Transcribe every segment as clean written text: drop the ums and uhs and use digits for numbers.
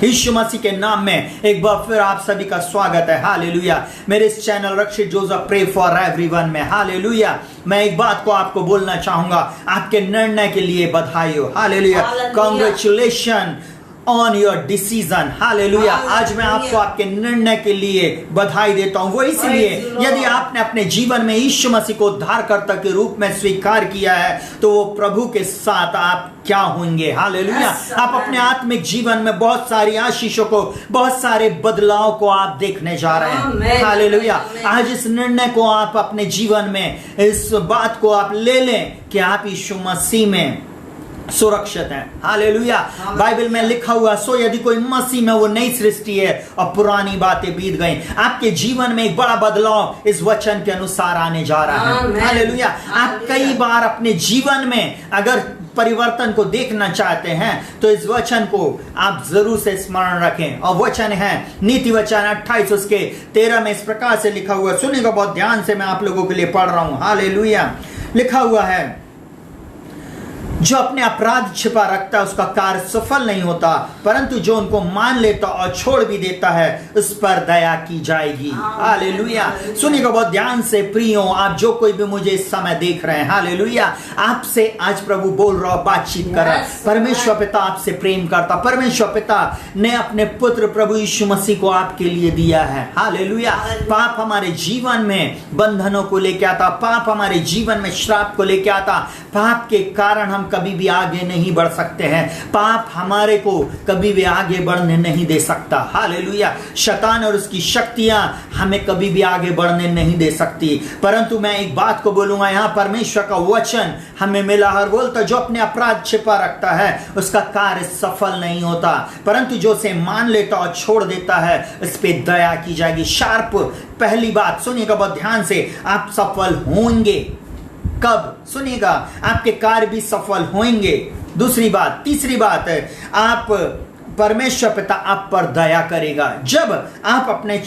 यीशु मसीह के नाम में एक बार फिर आप सभी का स्वागत है। हालेलुया। मेरे इस channel Rakshit Joseph pray for everyone में हालेलुया मैं एक बात को आपको बोलना चाहूंगा, आपके निर्णय के लिए बधाई हो। Hallelujah. Congratulation on your decision. Hallelujah. आज मैं आपको आपके निर्णय के लिए बधाई देता हूं। वो इसलिए यदि आपने अपने जीवन में यीशु मसीह को उद्धारकर्ता के रूप में स्वीकार किया है तो वो प्रभु के साथ आप क्या होंगे। हालेलुया। आप अपने आत्मिक जीवन में बहुत सारी आशीषों को, बहुत सारे बदलाव को आप देखने जा रहे हैं। हालेलुया। आज इस निर्णय को आप अपने जीवन में, इस बात को आप ले लें कि आप यीशु मसीह में सुरक्षित हैं। हालेलुया। बाइबल में लिखा हुआ, सो यदि कोई मसीह में, वो नई सृष्टि है और पुरानी बातें बीत गई। आपके जीवन में एक बड़ा बदलाव इस वचन के अनुसार आने जा रहा है। हालेलुया। आप कई बार अपने जीवन में अगर परिवर्तन को देखना चाहते हैं तो इस वचन को आप जरूर से स्मरण रखें। और वचन है नीति वचन 28 उसके 13 में इस प्रकार से लिखा हुआ, सुनिएगा बहुत ध्यान से, मैं आप लोगों के लिए पढ़ रहा हूं। हालेलुया। लिखा हुआ है, जो अपने अपराध छिपा रखता है उसका कार्य सफल नहीं होता, परंतु जो उनको मान लेता और छोड़ भी देता है उस पर दया की जाएगी। हालेलुया। सुनिएगा बहुत ध्यान से प्रियो, आप जो कोई भी मुझे इस समय देख रहे हैं, हालेलुया, आपसे आज प्रभु बोल रहा, बातचीत कर रहा। परमेश्वर पिता आपसे प्रेम करता। परमेश्वर पिता ने अपने पुत्र प्रभु यीशु मसीह को आपके लिए दिया है। हालेलुया। पाप हमारे जीवन में बंधनों को लेके आता, पाप हमारे जीवन में श्राप को लेके आता। पाप के कारण हम कभी भी आगे नहीं बढ़ सकते हैं। पाप हमारे को कभी भी आगे बढ़ने नहीं दे सकता। हालेलुया। शैतान और उसकी शक्तियां हमें कभी भी आगे बढ़ने नहीं दे सकती। परंतु मैं एक बात को बोलूंगा, यहाँ परमेश्वर का वचन हमें मिला हर बोलता, जो अपने अपराध छिपा रखता है उसका कार्य सफल नहीं होता, परंतु जो उसे मान लेता और छोड़ देता है उस पर दया की जाएगी। शार्प पहली बात सुनिएगा बहुत ध्यान से, आप सफल होंगे। कब? सुनिएगा, आपके कार्य भी सफल होंगे। दूसरी बात, तीसरी बात है, आप परमेश्वर पिता आप पर दया करेगा जब आप अपने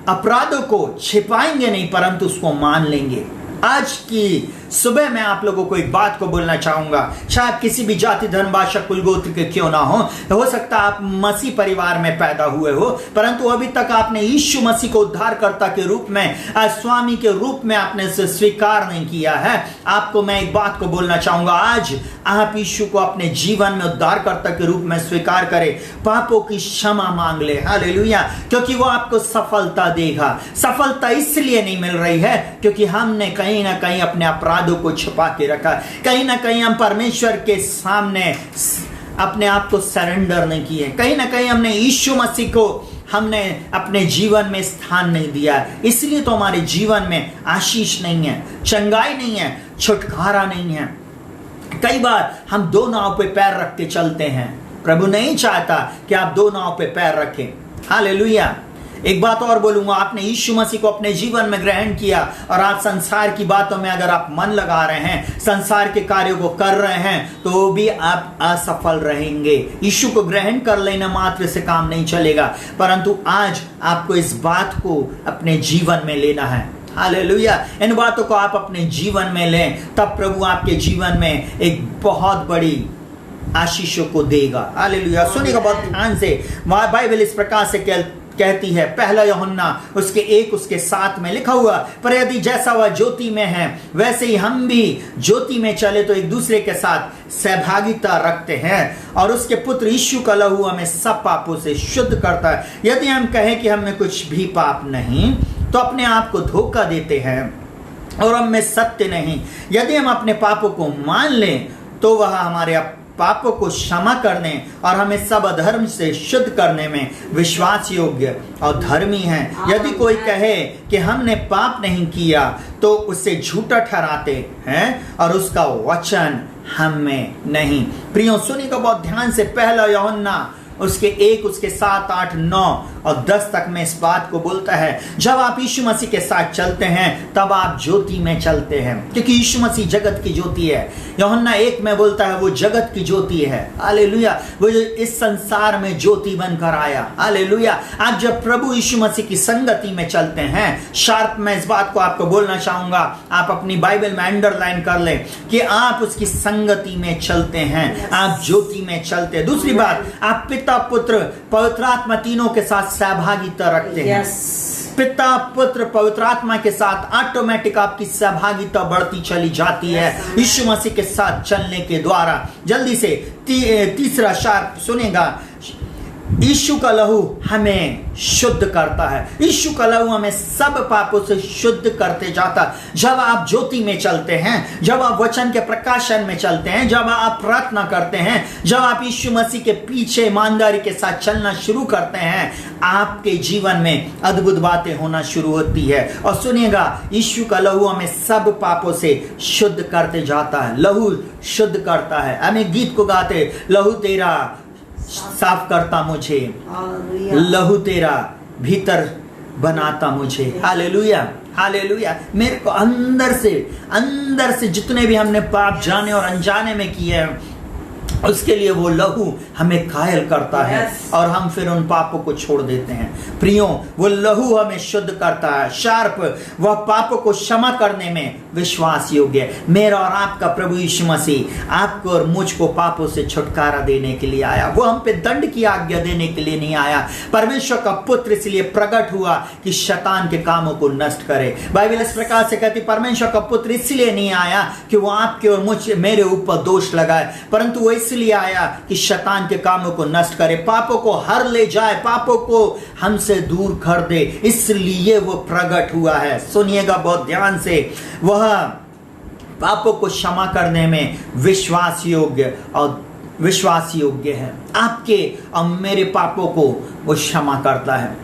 अपराधों को छिपाएंगे नहीं परंतु उसको मान लेंगे। आज की सुबह मैं आप लोगों को एक बात को बोलना चाहूंगा, शायद किसी भी जाति धर्म भाषा कुल गोत्र के क्यों ना हो सकता आप मसीह परिवार में पैदा हुए हो, परंतु अभी तक आपने यीशु मसीह को उद्धारकर्ता के रूप में, स्वामी के रूप में आपने इसे स्वीकार नहीं किया है। आपको मैं एक बात को बोलना चाहूंगा, आज आप यीशु को अपने जीवन में उद्धारकर्ता के रूप में स्वीकार करें, पापों की क्षमा मांग ले। हालेलुया। क्योंकि वो आपको सफलता देगा। सफलता इसलिए नहीं मिल रही है क्योंकि हमने कहीं ना कहीं अपने अपराधों को छुपा के रखा, कहीं ना कहीं हम परमेश्वर के सामने अपने आप को सरेंडर नहीं किए, कहीं ना कहीं हमने यीशु मसीह को हमने अपने जीवन में स्थान नहीं दिया। इसलिए तो हमारे जीवन में आशीष नहीं है, चंगाई नहीं है, छुटकारा नहीं है। कई बार हम दो नाव पे पैर रख के चलते हैं। प्रभु नहीं चाहता कि आप दो नाव पे पैर रखें। हालेलुया। एक बात और बोलूंगा, आपने यीशु मसीह को अपने जीवन में ग्रहण किया और आप संसार की बातों में अगर आप मन लगा रहे हैं, संसार के कार्यों को कर रहे हैं, तो भी आप असफल रहेंगे। यीशु को ग्रहण कर लेना मात्र से काम नहीं चलेगा, परंतु आज आपको इस बात को अपने जीवन में लेना है। हालेलुया। इन बातों को आप अपने जीवन में लें, तब प्रभु आपके जीवन में एक बहुत बड़ी आशीषों को देगा। हालेलुया। सुनिएगा बहुत ध्यान से, बाइबल इस प्रकार से कहती है, पहला यूहन्ना उसके 1 उसके 7 में लिखा हुआ, पर यदि जैसा वह ज्योति में है वैसे ही हम भी ज्योति में चले तो एक दूसरे के साथ सहभागिता रखते हैं, और उसके पुत्र यीशु का लहू हमें सब पापों से शुद्ध करता है। यदि हम कहें कि हमें कुछ भी पाप नहीं तो अपने आप को धोखा देते हैं और हम में सत्य नहीं। यदि हम अपने पापों को मान लें तो वह हमारे पापों को क्षमा करने और हमें सब अधर्म से शुद्ध करने में विश्वास योग्य और धर्मी है। यदि कोई कहे कि हमने पाप नहीं किया तो उसे झूठा ठहराते हैं और उसका वचन हम में नहीं। प्रियो सुनिएगा बहुत ध्यान से, पहला यूहन्ना उसके 1 उसके 7 8 9 और 10 तक में इस बात को बोलता है, जब आप यीशु मसीह के साथ चलते हैं तब आप ज्योति में चलते हैं, क्योंकि यीशु मसीह जगत की ज्योति है। यूहन्ना 1 में बोलता है वो जगत की ज्योति है। हालेलुया। वो इस संसार में ज्योति बनकर आया। हालेलुया। आप जब प्रभु यीशु मसीह की संगति में चलते हैं, शार्प में इस बात को आपको बोलना चाहूंगा, आप अपनी बाइबल में अंडरलाइन कर लें कि आप उसकी संगति में चलते हैं, आप ज्योति में चलते हैं। दूसरी बात, आप पिता पिता पुत्र पवित्र आत्मा तीनों के साथ सहभागिता रखते हैं। पिता पुत्र पवित्र आत्मा के साथ ऑटोमेटिक आपकी सहभागिता बढ़ती चली जाती है यीशु मसीह के साथ चलने के द्वारा। जल्दी से तीसरा शार्प सुनेगा। यीशु का लहू हमें शुद्ध करता है। यीशु का लहू हमें सब पापों से शुद्ध करते जाता है। जब आप ज्योति में चलते हैं, जब आप वचन के प्रकाशन में चलते हैं, जब आप प्रार्थना करते हैं, जब आप यीशु मसीह के पीछे ईमानदारी के साथ चलना शुरू करते हैं, आपके जीवन में अद्भुत बातें होना शुरू होती है। और सुनिएगा, यीशु का लहू हमें सब पापों से शुद्ध करते जाता है। लहू शुद्ध करता है। हमें गीत को गाते, लहू तेरा साफ करता मुझे, लहू तेरा भीतर बनाता मुझे। Hallelujah, hallelujah. मेरे को अंदर से जितने भी हमने पाप जाने और अनजाने में किए हैं, उसके लिए वो लहू हमें घायल करता है और हम फिर उन पापों को छोड़ देते हैं। प्रियो, वो लहू हमें शुद्ध करता है। शार्प, वह पापों को क्षमा करने में विश्वास योग्य है। मेरा और आपका प्रभु यीशु मसीह आपको और मुझको पापों से छुटकारा देने के लिए आया। वो हम पे दंड की आज्ञा देने के लिए नहीं आया। परमेश्वर का पुत्र इसलिए प्रकट हुआ कि शैतान के कामों को नष्ट करे। बाइबल इस प्रकार से कहती, परमेश्वर का पुत्र इसलिए नहीं आया कि वो आपके और मेरे ऊपर दोष लगाए, परंतु वो इसलिए आया कि शैतान के कामों को नष्ट करे, पापों को हर ले जाए, पापों को हमसे दूर कर दे। इसलिए वो प्रकट हुआ है। सुनिएगा बहुत ध्यान से, वह पापों को क्षमा करने में विश्वास योग्य है। आपके और मेरे पापों को वो क्षमा करता है।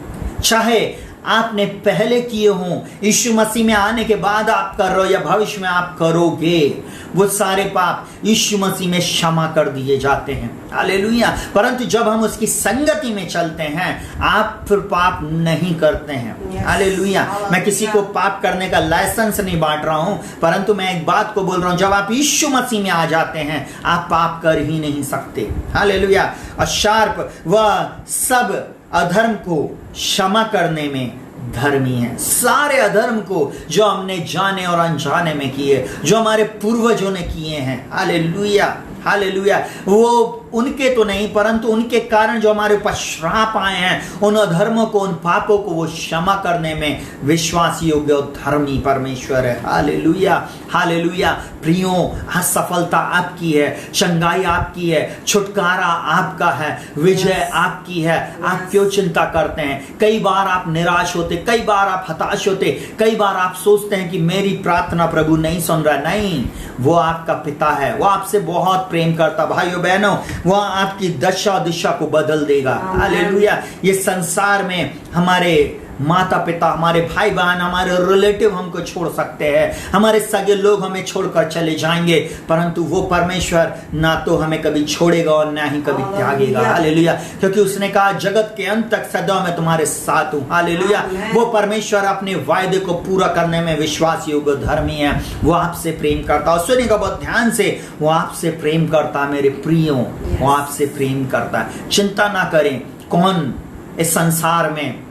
चाहे आपने पहले किए हों, यीशु मसीह में आने के बाद आप कर रहे हो या भविष्य में आप करोगे, वो सारे पाप यीशु मसीह में क्षमा कर दिए जाते हैं। हालेलुया। परंतु जब हम उसकी संगति में चलते हैं, आप फिर पाप नहीं करते हैं। हालेलुया। मैं किसी को पाप करने का लाइसेंस नहीं बांट रहा हूं, परंतु मैं एक बात को बोल रहा हूं, जब आप यीशु मसीह में आ जाते हैं, आप पाप कर ही नहीं सकते। हालेलुया। और शार्प, वह सब अधर्म को क्षमा करने में धर्मी है। सारे अधर्म को जो हमने जाने और अनजाने में किए, जो हमारे पूर्वजों ने किए हैं, हालेलुया, हालेलुया, वो उनके तो नहीं, परंतु उनके कारण जो हमारे ऊपर श्राप आए हैं, उन अधर्मों को, उन पापों को वो क्षमा करने में विश्वास योग्य और धर्मी परमेश्वर है। Hallelujah, hallelujah. प्रियो, सफलता आपकी है, चंगाई आपकी है, छुटकारा आपका है, विजय आपकी है। आप क्यों चिंता करते हैं? कई बार आप निराश होते, कई बार आप हताश होते, कई बार आप सोचते हैं कि मेरी प्रार्थना प्रभु नहीं सुन रहा। नहीं, वो आपका पिता है, वो आपसे बहुत प्रेम करता। भाइयों बहनों, वह आपकी दशा दिशा को बदल देगा। हालेलुया। ये संसार में हमारे माता पिता, हमारे भाई बहन, हमारे रिलेटिव हमको छोड़ सकते हैं, हमारे सगे लोग हमें छोड़कर चले जाएंगे, परंतु वो परमेश्वर ना तो हमें कभी छोड़ेगा और ना ही कभी त्यागेगा। हालेलुया। क्योंकि उसने कहा, जगत के अंत तक सदा मैं तुम्हारे साथ हूं। हालेलुया। वो परमेश्वर अपने वायदे को पूरा करने में विश्वास योग्य धर्मी है। वो आपसे प्रेम करता है। सुनिएगा बहुत ध्यान से, वो आपसे प्रेम करता है मेरे प्रियो, वो आपसे प्रेम करता है। चिंता ना करें कौन इस संसार में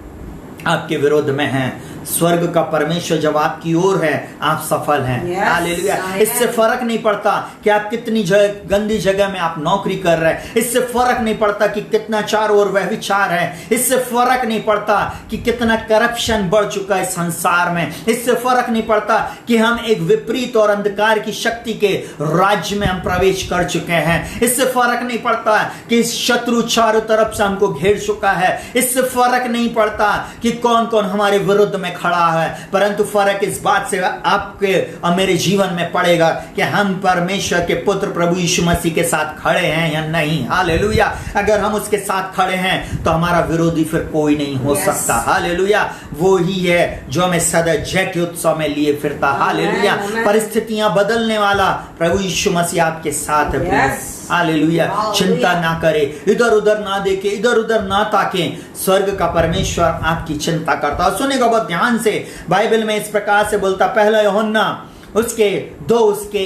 आपके विरोध में है। स्वर्ग का परमेश्वर जब आपकी ओर है, आप सफल हैं। हालेलुया। इससे फर्क नहीं पड़ता कि आप कितनी गंदी जगह में आप नौकरी कर रहे हैं, इससे फर्क नहीं पड़ता कि कितना चारों ओर व्यभिचार है, इससे फर्क नहीं पड़ता कि कितना करप्शन बढ़ चुका है संसार में, इससे फर्क नहीं पड़ता कि हम एक विपरीत और अंधकार की शक्ति के राज्य में हम प्रवेश कर चुके हैं, इससे फर्क नहीं पड़ता कि शत्रु चारों तरफ से हमको घेर चुका है, इससे फर्क नहीं पड़ता कि कौन कौन हमारे विरुद्ध में खड़ा है, परंतु फर्क इस बात से आपके और मेरे जीवन में पड़ेगा कि हम परमेश्वर के पुत्र प्रभु यीशु मसीह के साथ खड़े हैं या नहीं। हालेलुया। अगर हम उसके साथ खड़े हैं तो हमारा विरोधी फिर कोई नहीं हो सकता। हालेलुया। वो ही है जो हमें सदा जय के उत्सव में लिए फिरता। हालेलुया। परिस्थितियां बदलने वाला प्रभु यीशु मसीह आपके साथ है। हालेलुया। चिंता ना करे, इधर उधर ना देखे, इधर उधर ना ताके, स्वर्ग का परमेश्वर आपकी चिंता करता है। सुनेगा बहुत ध्यान से, बाइबल में इस प्रकार से बोलता, पहला यूहन्ना उसके 2 उसके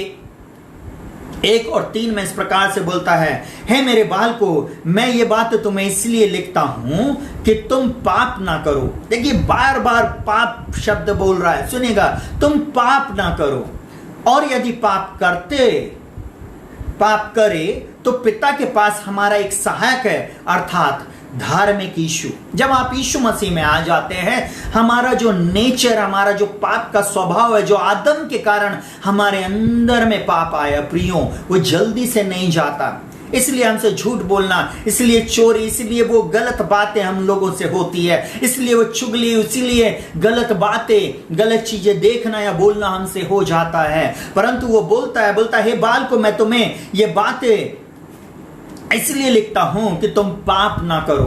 1 और 3 में इस प्रकार से बोलता है मेरे बाल को, मैं ये बात तुम्हें इसलिए लिखता हूं कि तुम पाप ना करो। देखिए, बार बार पाप शब्द बोल रहा है। सुनेगा, तुम पाप ना करो, और यदि पाप करे तो पिता के पास हमारा एक सहायक है, अर्थात धार्मिक यीशु। जब आप यीशु मसीह में आ जाते हैं, हमारा जो नेचर, हमारा जो पाप का स्वभाव है, जो आदम के कारण हमारे अंदर में पाप आया प्रियो, वो जल्दी से नहीं जाता। इसलिए हमसे झूठ बोलना, इसलिए चोरी, इसलिए वो गलत बातें हम लोगों से होती है, इसलिए वो चुगली, इसीलिए गलत बातें, गलत चीजें देखना या बोलना हमसे हो जाता है। परंतु वो बोलता है हे बाल को, मैं तुम्हें ये बातें इसलिए लिखता हूं कि तुम पाप ना करो।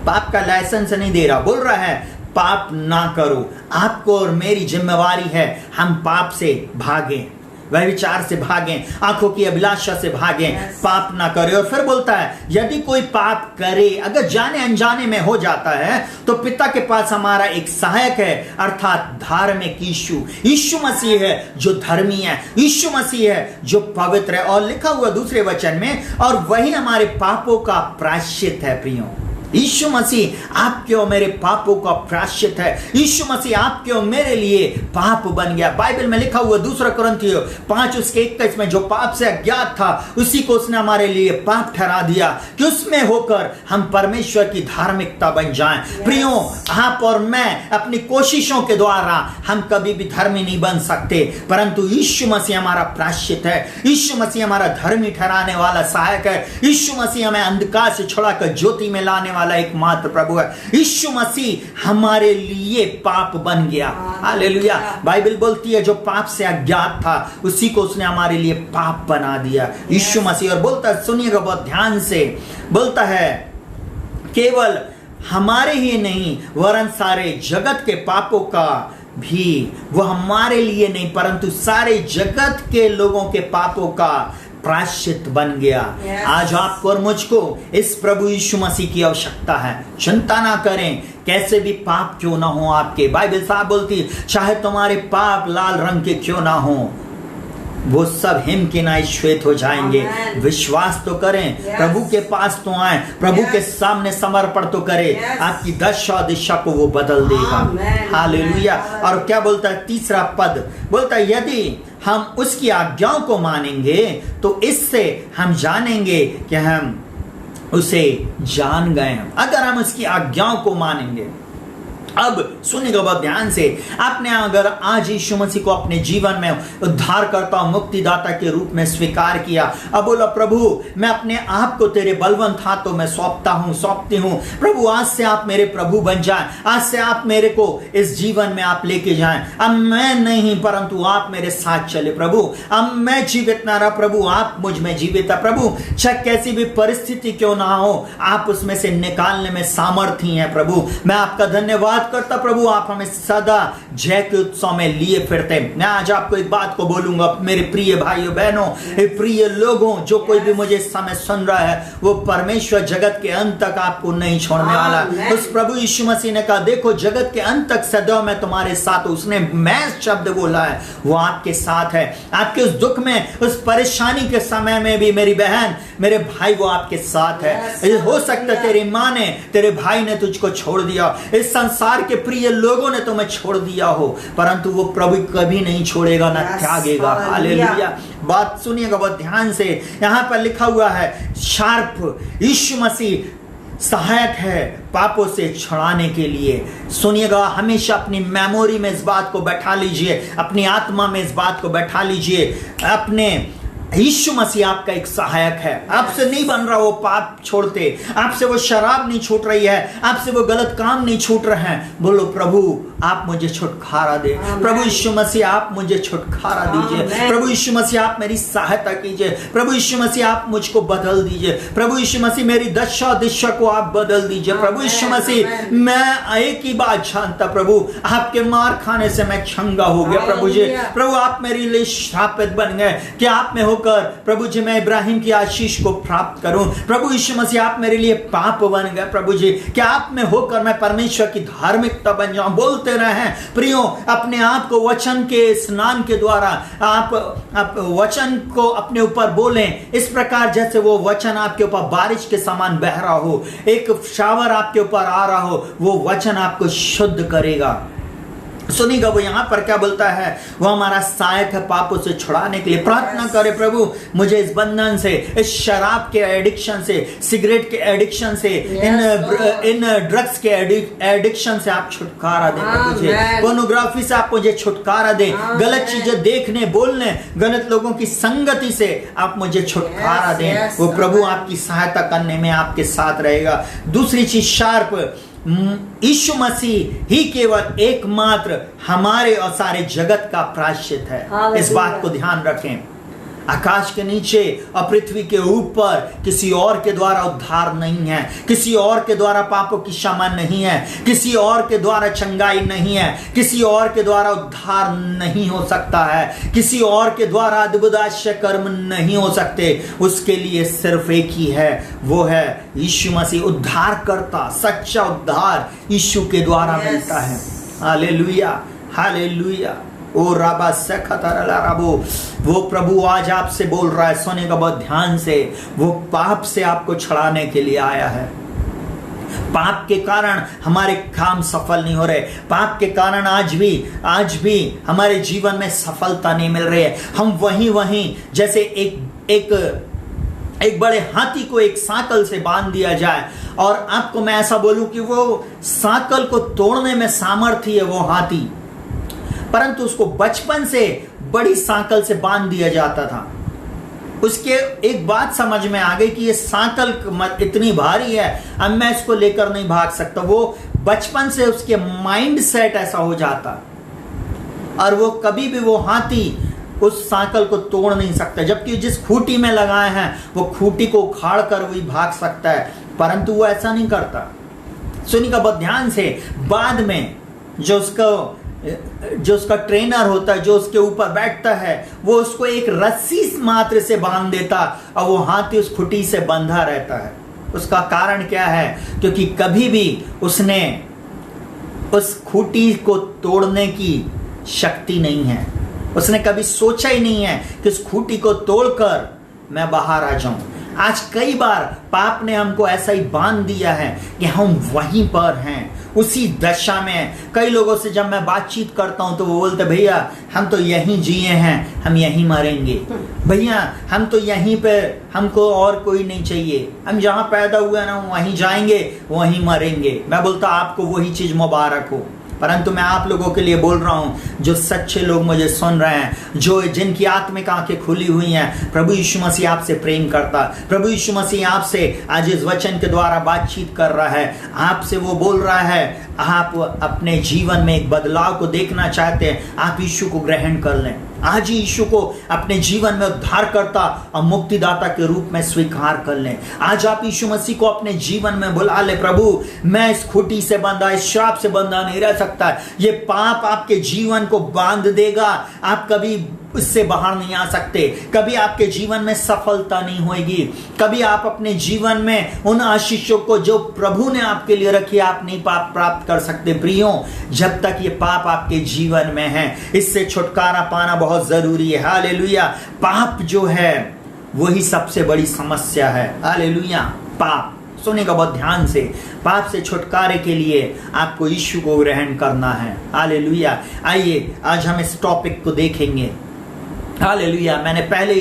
पाप का लाइसेंस नहीं दे रहा, बोल रहा है पाप ना करो। आपको और मेरी जिम्मेवारी है, हम पाप से भागें, वह विचार से भागें, आंखों की अभिलाषा से भागें, पाप ना करें। और फिर बोलता है यदि कोई पाप करे, अगर जाने अनजाने में हो जाता है, तो पिता के पास हमारा एक सहायक है, अर्थात धार्मिक यीशु। यीशु मसीह है जो धर्मी है, यीशु मसीह है जो पवित्र है। और लिखा हुआ दूसरे वचन में, और वही हमारे पापों का प्रायश्चित है प्रियो। यीशु मसीह आपके और मेरे पापों का प्रायश्चित है। यीशु मसीह आपके और मेरे लिए पाप बन गया। बाइबल में लिखा हुआ 2 कुरिन्थियों 5:21 में, जो पाप से अज्ञात था उसी को उसने हमारे लिए पाप ठहरा दिया कि उसमें होकर हम परमेश्वर की धार्मिकता बन जाएं। प्रियो, आप और मैं अपनी कोशिशों के द्वारा हम कभी भी धर्मी नहीं बन सकते, परंतु यीशु मसीह हमारा प्रायश्चित है। यीशु मसीह हमारा धर्मी ठहराने वाला सहायक है। यीशु मसीह हमें अंधकार से छुड़ाकर ज्योति में लाने वाला एकमात्र प्रभु है। यीशु मसीह हमारे लिए पाप बन गया। हालेलुया। बाइबल बोलती है जो पाप से अज्ञात था उसी को उसने हमारे लिए पाप बना दिया, यीशु मसीह। और बोलता है, सुनिएगा बहुत ध्यान से, बोलता है केवल हमारे ही नहीं वरन सारे जगत के पापों का भी, वो हमारे लिए नहीं परंतु सारे जगत के लोगों के पापों का प्रायश्चित बन गया। आज आपको और मुझको इस प्रभु यीशु मसीह की आवश्यकता है। चिंता ना करें, कैसे भी पाप क्यों ना हो आपके। बाइबल साहब बोलती है चाहे तुम्हारे पाप लाल रंग के क्यों ना हो, वो सब हिम के नाई श्वेत हो जाएंगे। विश्वास तो करें, प्रभु के पास तो आए, प्रभु के सामने समर्पण तो करें, आपकी दशा दिशा को वो बदल देगा। हालेलुया। और क्या बोलता है 3 पद, बोलता है यदि हम उसकी आज्ञाओं को मानेंगे तो इससे हम जानेंगे कि हम उसे जान गए हैं। अगर हम उसकी आज्ञाओं को मानेंगे। अब सुनिएगा बहुत ध्यान से, आपने अगर आज यीशु मसीह को अपने जीवन में उद्धारकर्ता और मुक्तिदाता के रूप में स्वीकार किया, अब बोला प्रभु मैं अपने आप को तेरे बलवंत हाथों में सौंपती हूँ। प्रभु आज से आप मेरे प्रभु बन जाएं, आज से आप मेरे को इस जीवन में आप लेके जाएं। अब मैं नहीं परंतु आप मेरे साथ चले प्रभु। अब मैं जीवित ना रहा प्रभु, आप मुझ में जीवित है प्रभु। चाहे कैसी भी परिस्थिति क्यों ना हो, आप उसमें से निकालने में सामर्थ्य हैं प्रभु। मैं आपका धन्यवाद करता प्रभु, आप हमें सदा जय के उत्सव में लिए फिरते। मैं आज आपको एक बात को बोलूंगा मेरे प्रिय भाइयों बहनों, प्रिय लोगों, जो कोई भी मुझे इस समय सुन रहा है, वो परमेश्वर जगत के अंत तक आपको नहीं छोड़ने वाला। उस प्रभु यीशु मसीह ने कहा देखो जगत के अंत तक सदैव मैं तुम्हारे साथ। उसने मैं शब्द बोला है, वो आपके साथ है। आपके उस दुख में, उस परेशानी के समय में भी मेरी बहन मेरे भाई वो आपके साथ है। हो सकता है तेरी माँ ने, तेरे भाई ने तुझको छोड़ दिया, इस संसार के प्रिय लोगों ने तुम्हें छोड़ दिया हो, परंतु वो प्रभु कभी नहीं छोड़ेगा ना त्यागेगा। हालेलुया। बात सुनिएगा बहुत ध्यान से, यहां पर लिखा हुआ है शार्प, यीशु मसीह सहायक है पापों से छुड़ाने के लिए। सुनिएगा, हमेशा अपनी मेमोरी में इस बात को बैठा लीजिए, अपनी आत्मा में इस बात को बैठा लीजिए, अपने यीशु मसीह आपका एक सहायक है। आपसे नहीं बन रहा वो पाप छोड़ते, आपसे वो शराब नहीं छूट रही है, आपसे वो गलत काम नहीं छूट रहे हैं। बोलो प्रभु आप मुझे छुटकारा दे, प्रभु यीशु मसीह आप मुझे छुटकारा दीजिए, प्रभु यीशु मसीह आप मेरी सहायता कीजिए, प्रभु यीशु मसीह आप मुझको बदल दीजिए, प्रभु यीशु मसीह मेरी दशा दिशा को आप बदल दीजिए। प्रभु यीशु मसीह मैं एक ही बात जानता प्रभु, आपके मार खाने से मैं चंगा हो गया प्रभु जी। प्रभु आप मेरे लिए श्रापित बन गए कि आप में होकर प्रभु जी मैं इब्राहिम की आशीष को प्राप्त करूं। प्रभु यीशु मसीह आप मेरे लिए पाप बन गए प्रभु जी, कि आप में होकर मैं परमेश्वर की धार्मिकता बन जाऊं। बोलते रहे प्रियो, अपने आप को वचन के स्नान के द्वारा आप वचन को अपने ऊपर बोलें, इस प्रकार जैसे वो वचन आपके ऊपर बारिश के समान बह रहा हो, एक शावर आपके ऊपर आ रहा हो, वो वचन आपको शुद्ध करेगा। सुनिएगा वो यहाँ पर क्या बोलता है, वो हमारा सहायक है पापों से छुड़ाने के लिए। प्रार्थना करे, प्रभु मुझे इस बंधन से, इस शराब के एडिक्शन से, सिगरेट के एडिक्शन से, इन ड्रग्स के एडिक्शन से आप छुटकारा दें प्रभु जी। पोर्नोग्राफी से आप मुझे छुटकारा दें, गलत चीजें देखने बोलने, गलत लोगों की संगति से आप मुझे छुटकारा दें। वो प्रभु आपकी सहायता करने में आपके साथ रहेगा। दूसरी चीज शार्प, यीशु मसीह ही केवल एकमात्र हमारे और सारे जगत का प्रायश्चित है। इस बात को ध्यान रखें। आकाश के नीचे और पृथ्वी के ऊपर किसी और के द्वारा उद्धार नहीं है, किसी और के द्वारा पापों की क्षमा नहीं है, किसी और के द्वारा चंगाई नहीं है, किसी और के द्वारा उद्धार नहीं हो सकता है, किसी और के द्वारा अद्भुत आश्चर्य कर्म नहीं हो सकते। उसके लिए सिर्फ एक ही है, वो है यीशु मसीह। उद्धार करता सच्चा उद्धार यीशु के द्वारा मिलता है। Hallelujah, hallelujah. ओ राबा से खतरला राबो, वो प्रभु आज आपसे बोल रहा है, सुने का बहुत ध्यान से। वो पाप से आपको छुड़ाने के लिए आया है। पाप के कारण हमारे काम सफल नहीं हो रहे, पाप के कारण आज भी हमारे जीवन में सफलता नहीं मिल रही है। हम वहीं जैसे एक बड़े हाथी को एक सांकल से बांध दिया जाए, और आपको मैं ऐसा बोलूं कि वो सांकल को तोड़ने में सामर्थ्य है वो हाथी, परंतु उसको बचपन से बड़ी सांकल से बांध दिया जाता था। उसके एक बात समझ में आ गई कि ये सांकल इतनी भारी है, अब मैं इसको लेकर नहीं भाग सकता। वो बचपन से उसके माइंड सेट ऐसा हो जाता, और वो कभी भी वो हाथी उस सांकल को तोड़ नहीं सकता। जबकि जिस खूंटी में लगाए हैं वो खूंटी को उखाड़ कर वही भाग सकता है, परंतु वो ऐसा नहीं करता। सुनिएगा बहुत ध्यान से। बाद में जो उसका ट्रेनर होता है, जो उसके ऊपर बैठता है, वो उसको एक रस्सी मात्र से बांध देता, और वो हाथी उस खुटी से बंधा रहता है। उसका कारण क्या है? क्योंकि कभी भी उसने उस खूटी को तोड़ने की शक्ति नहीं है। उसने कभी सोचा ही नहीं है कि उस खूटी को तोड़कर मैं बाहर आ जाऊं। आज कई बार पाप ने हमको ऐसा ही बांध दिया है कि हम वहीं पर हैं, उसी दशा में। कई लोगों से जब मैं बातचीत करता हूं तो वो बोलते, भैया हम तो यहीं जिए हैं, हम यहीं मरेंगे। भैया हम तो यहीं पे, हमको और कोई नहीं चाहिए, हम जहां पैदा हुए ना वहीं जाएंगे, वहीं मरेंगे। मैं बोलता आपको वही चीज मुबारक हो, परंतु मैं आप लोगों के लिए बोल रहा हूं, जो सच्चे लोग मुझे सुन रहे हैं, जो जिनकी आत्मिक आंखें खुली हुई हैं, प्रभु यीशु मसीह आपसे प्रेम करता, प्रभु यीशु मसीह आपसे आज इस वचन के द्वारा बातचीत कर रहा है। आपसे वो बोल रहा है, आप अपने जीवन में एक बदलाव को देखना चाहते हैं, आप यीशु को ग्रहण कर लें। आज ही यीशु को अपने जीवन में उद्धारकर्ता और मुक्तिदाता के रूप में स्वीकार कर लें। आज आप यीशु मसीह को अपने जीवन में बुला ले, प्रभु मैं इस खूटी से बंधा, इस श्राप से बंधा नहीं रह सकता। ये पाप आपके जीवन को बांध देगा, आप कभी इससे बाहर नहीं आ सकते, कभी आपके जीवन में सफलता नहीं होगी, कभी आप अपने जीवन में उन आशीषों को जो प्रभु ने आपके लिए रखी आप नहीं प्राप्त कर सकते। प्रियो, जब तक ये पाप आपके जीवन में है, इससे छुटकारा पाना बहुत जरूरी है। हालेलुया। पाप जो है वही सबसे बड़ी समस्या है। हालेलुया। पाप, सुनेगा बहुत ध्यान से, पाप से छुटकारे के लिए आपको यीशु को ग्रहण करना है। हालेलुया। आइए आज हम इस टॉपिक को देखेंगे। हालेलुया। मैंने पहले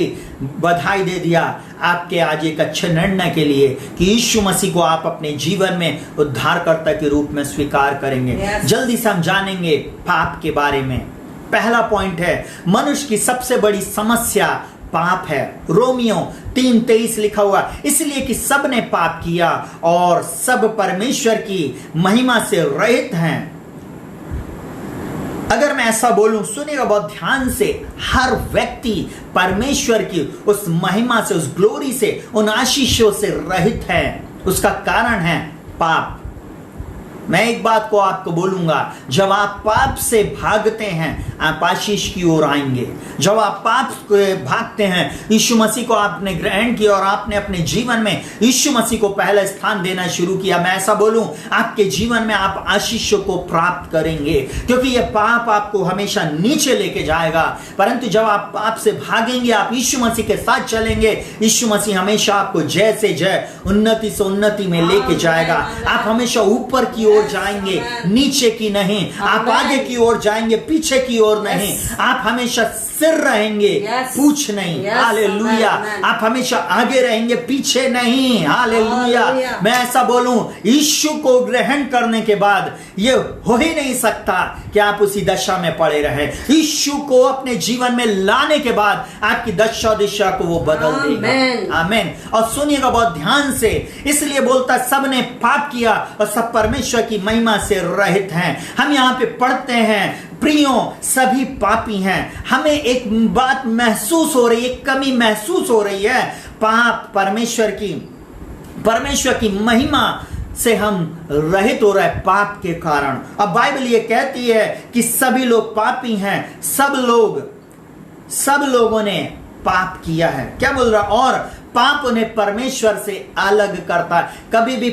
बधाई दे दिया आपके आज एक अच्छे निर्णय के लिए कि यीशु मसीह को आप अपने जीवन में उद्धारकर्ता के रूप में स्वीकार करेंगे। जल्दी से हम जानेंगे पाप के बारे में। पहला पॉइंट है, मनुष्य की सबसे बड़ी समस्या पाप है। रोमियो 3:23 लिखा हुआ, इसलिए कि सब ने पाप किया और सब परमेश्वर की महिमा से रहित हैं। अगर मैं ऐसा बोलूं, सुनिएगा बहुत ध्यान से, हर व्यक्ति परमेश्वर की उस महिमा से, उस ग्लोरी से, उन आशीषों से रहित है। उसका कारण है पाप। मैं एक बात को आपको बोलूंगा, जब आप पाप से भागते हैं आप आशीष की ओर आएंगे। जब आप पाप से भागते हैं, यीशु मसीह को आपने ग्रहण किया और आपने अपने जीवन में यीशु मसीह को पहला स्थान देना शुरू किया, मैं ऐसा बोलूं, आपके जीवन में आप आशीषों को प्राप्त करेंगे, क्योंकि यह पाप आपको हमेशा नीचे लेके जाएगा। परंतु जब आप पाप से भागेंगे, आप यीशु मसीह के साथ चलेंगे, यीशु मसीह हमेशा आपको जय से जय, उन्नति से उन्नति में लेके जाएगा। आप हमेशा ऊपर की ओर जाएंगे, नीचे की नहीं। आप आगे की ओर जाएंगे, पीछे की ओर नहीं। आप हमेशा सिर रहेंगे, पूछ नहीं। हालेलुया। आप हमेशा आगे रहेंगे, पीछे नहीं। हालेलुया। मैं ऐसा बोलूं, यीशु को ग्रहण करने के बाद ये हो ही नहीं सकता कि आप उसी दशा में पड़े रहे। यीशु को अपने जीवन में लाने के बाद आपकी दशा दिशा को वो बदल देगा। आमीन। और सुनिएगा बहुत ध्यान से, इसलिए बोलता सबने पाप किया और सब परमेश्वर की महिमा से रहित हैं। हम यहाँ पे पढ़ते हैं, प्रियो सभी पापी हैं। हमें एक बात महसूस हो रही है, एक कमी महसूस हो रही है। पाप परमेश्वर की महिमा से हम रहित हो रहे पाप के कारण। अब बाइबल ये कहती है कि सभी लोग पापी हैं, सब लोगों ने पाप किया है। क्या बोल रहा? और पाप उन्हें परमेश्वर से अलग करता है। कभी भी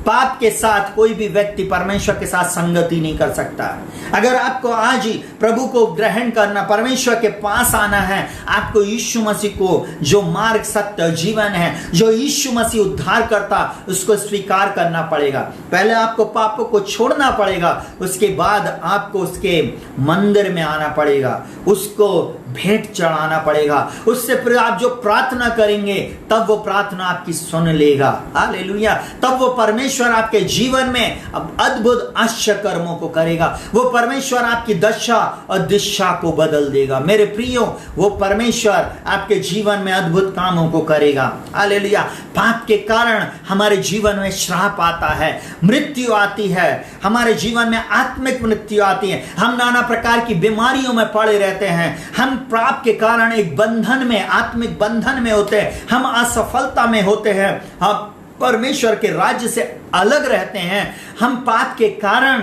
पाप के साथ कोई भी व्यक्ति परमेश्वर के साथ संगति नहीं कर सकता। अगर आपको आज ही प्रभु को ग्रहण करना, परमेश्वर के पास आना है, आपको यीशु मसीह को, जो मार्ग सत्य जीवन है, जो यीशु मसीह उद्धार करता, उसको स्वीकार करना पड़ेगा। पहले आपको पापों को छोड़ना पड़ेगा, उसके बाद आपको उसके मंदिर में आना पड़ेगा, उसको भेंट चढ़ाना पड़ेगा। उससे फिर आप जो प्रार्थना करेंगे, तब वो प्रार्थना आपकी सुन लेगा। हालेलुया। तब वो परमेश्वर आपके जीवन में अद्भुत आश्चर्य कर्मों को करेगा। वो परमेश्वर आपकी दशा और दिशा को बदल देगा। मेरे प्रियो, वो परमेश्वर आपके जीवन में अद्भुत कामों को करेगा। हालेलुया। पाप के कारण हमारे जीवन में श्राप आता है, मृत्यु आती है, हमारे जीवन में आत्मिक मृत्यु आती है। हम नाना प्रकार की बीमारियों में पड़े रहते हैं। हम पाप के कारण एक बंधन में, आत्मिक बंधन में होते हैं। हम असफलता में होते हैं। हम परमेश्वर के राज्य से अलग रहते हैं। हम पाप के कारण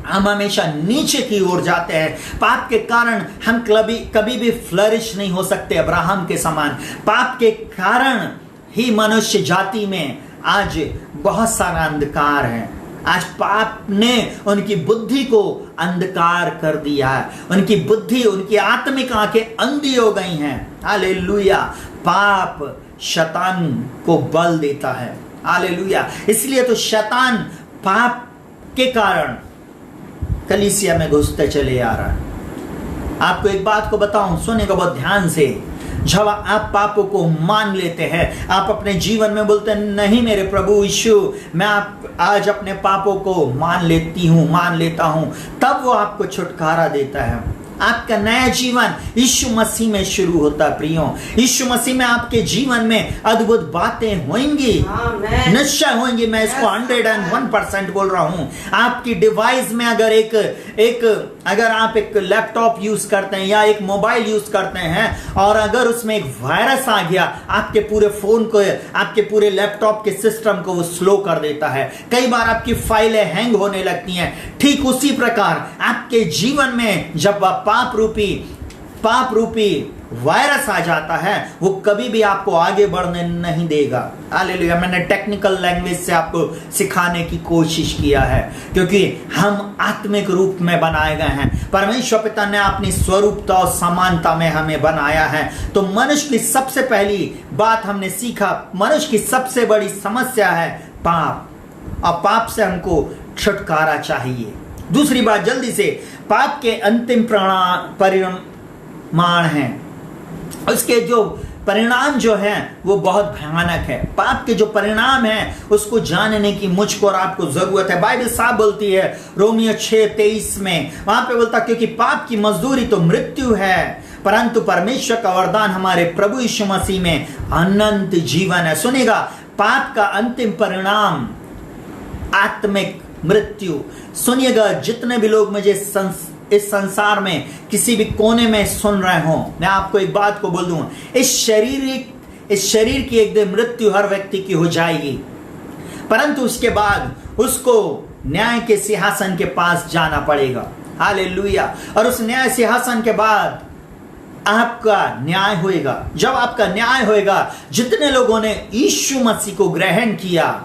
हम हमेशा नीचे की ओर जाते हैं। पाप के कारण हम कभी भी फ्लरिश नहीं हो सकते अब्राहम के समान। पाप के कारण ही मनुष्य जाति में आज बहुत सारा अंधकार है। आज पाप ने उनकी बुद्धि को अंधकार कर दिया है। उनकी बुद्धि, उनकी आत्मिक आंखें अंधी हो गई हैं। हालेलुया। पाप शैतान को बल देता है। हालेलुया। इसलिए तो शैतान पाप के कारण कलीसिया में घुसते चले आ रहा है। आपको एक बात को बताऊं, सुनेगा बहुत ध्यान से। जब आप पापों को मान लेते हैं, आप अपने जीवन में बोलते हैं, नहीं मेरे प्रभु यीशु, मैं आज अपने पापों को मान लेता हूं, तब वो आपको छुटकारा देता है। आपका नया जीवन यीशु मसीह में शुरू होता है। प्रियो, यीशु मसीह में आपके जीवन में अद्भुत बातें होंगी, निश्चय होंगी। मैं इसको 101% बोल रहा हूं। आपकी डिवाइस में अगर आप एक लैपटॉप यूज करते हैं या एक मोबाइल यूज करते हैं, और अगर उसमें एक वायरस आ गया, आपके पूरे फोन को, आपके पूरे लैपटॉप के सिस्टम को वो स्लो कर देता है। कई बार आपकी फाइलें हैंग होने लगती हैं। ठीक उसी प्रकार आपके जीवन में जब पाप रूपी वायरस आ जाता है, वो कभी भी आपको आगे बढ़ने नहीं देगा। हालेलुया। मैंने टेक्निकल लैंग्वेज से आपको सिखाने की कोशिश किया है, क्योंकि हम आत्मिक रूप में बनाए गए हैं। परमेश्वर पिता ने अपनी स्वरूपता और समानता में हमें बनाया है। तो मनुष्य की सबसे पहली बात हमने सीखा, मनुष्य की सबसे बड़ी समस्या है पाप, और पाप से हमको छुटकारा चाहिए। दूसरी बात, जल्दी से, पाप के अंतिम परिणाम हैं, उसके जो परिणाम जो हैं वो बहुत भयानक है। पाप के जो परिणाम हैं उसको जानने की मुझको और आपको जरूरत है। बाइबल साफ बोलती है रोमियो 6:23 में, वहां पे बोलता, क्योंकि पाप की मजदूरी तो मृत्यु है, परंतु परमेश्वर का वरदान हमारे प्रभु यीशु मसीह में अनंत जीवन है। सुनेगा, पाप का अंतिम परिणाम आत्मिक मृत्यु। सुनिएगा, जितने भी लोग मुझे इस संसार में किसी भी कोने में सुन रहे हो, मैं आपको एक बात को बोल दूंगा, इस शरीर की एक दिन मृत्यु हर व्यक्ति की हो जाएगी, परंतु उसके बाद उसको न्याय के सिंहासन के पास जाना पड़ेगा। हालेलुया। और उस न्याय सिंहासन के बाद आपका न्याय होएगा। जब आपका न्याय होएगा, जितने लोगों ने यीशु मसीह को ग्रहण किया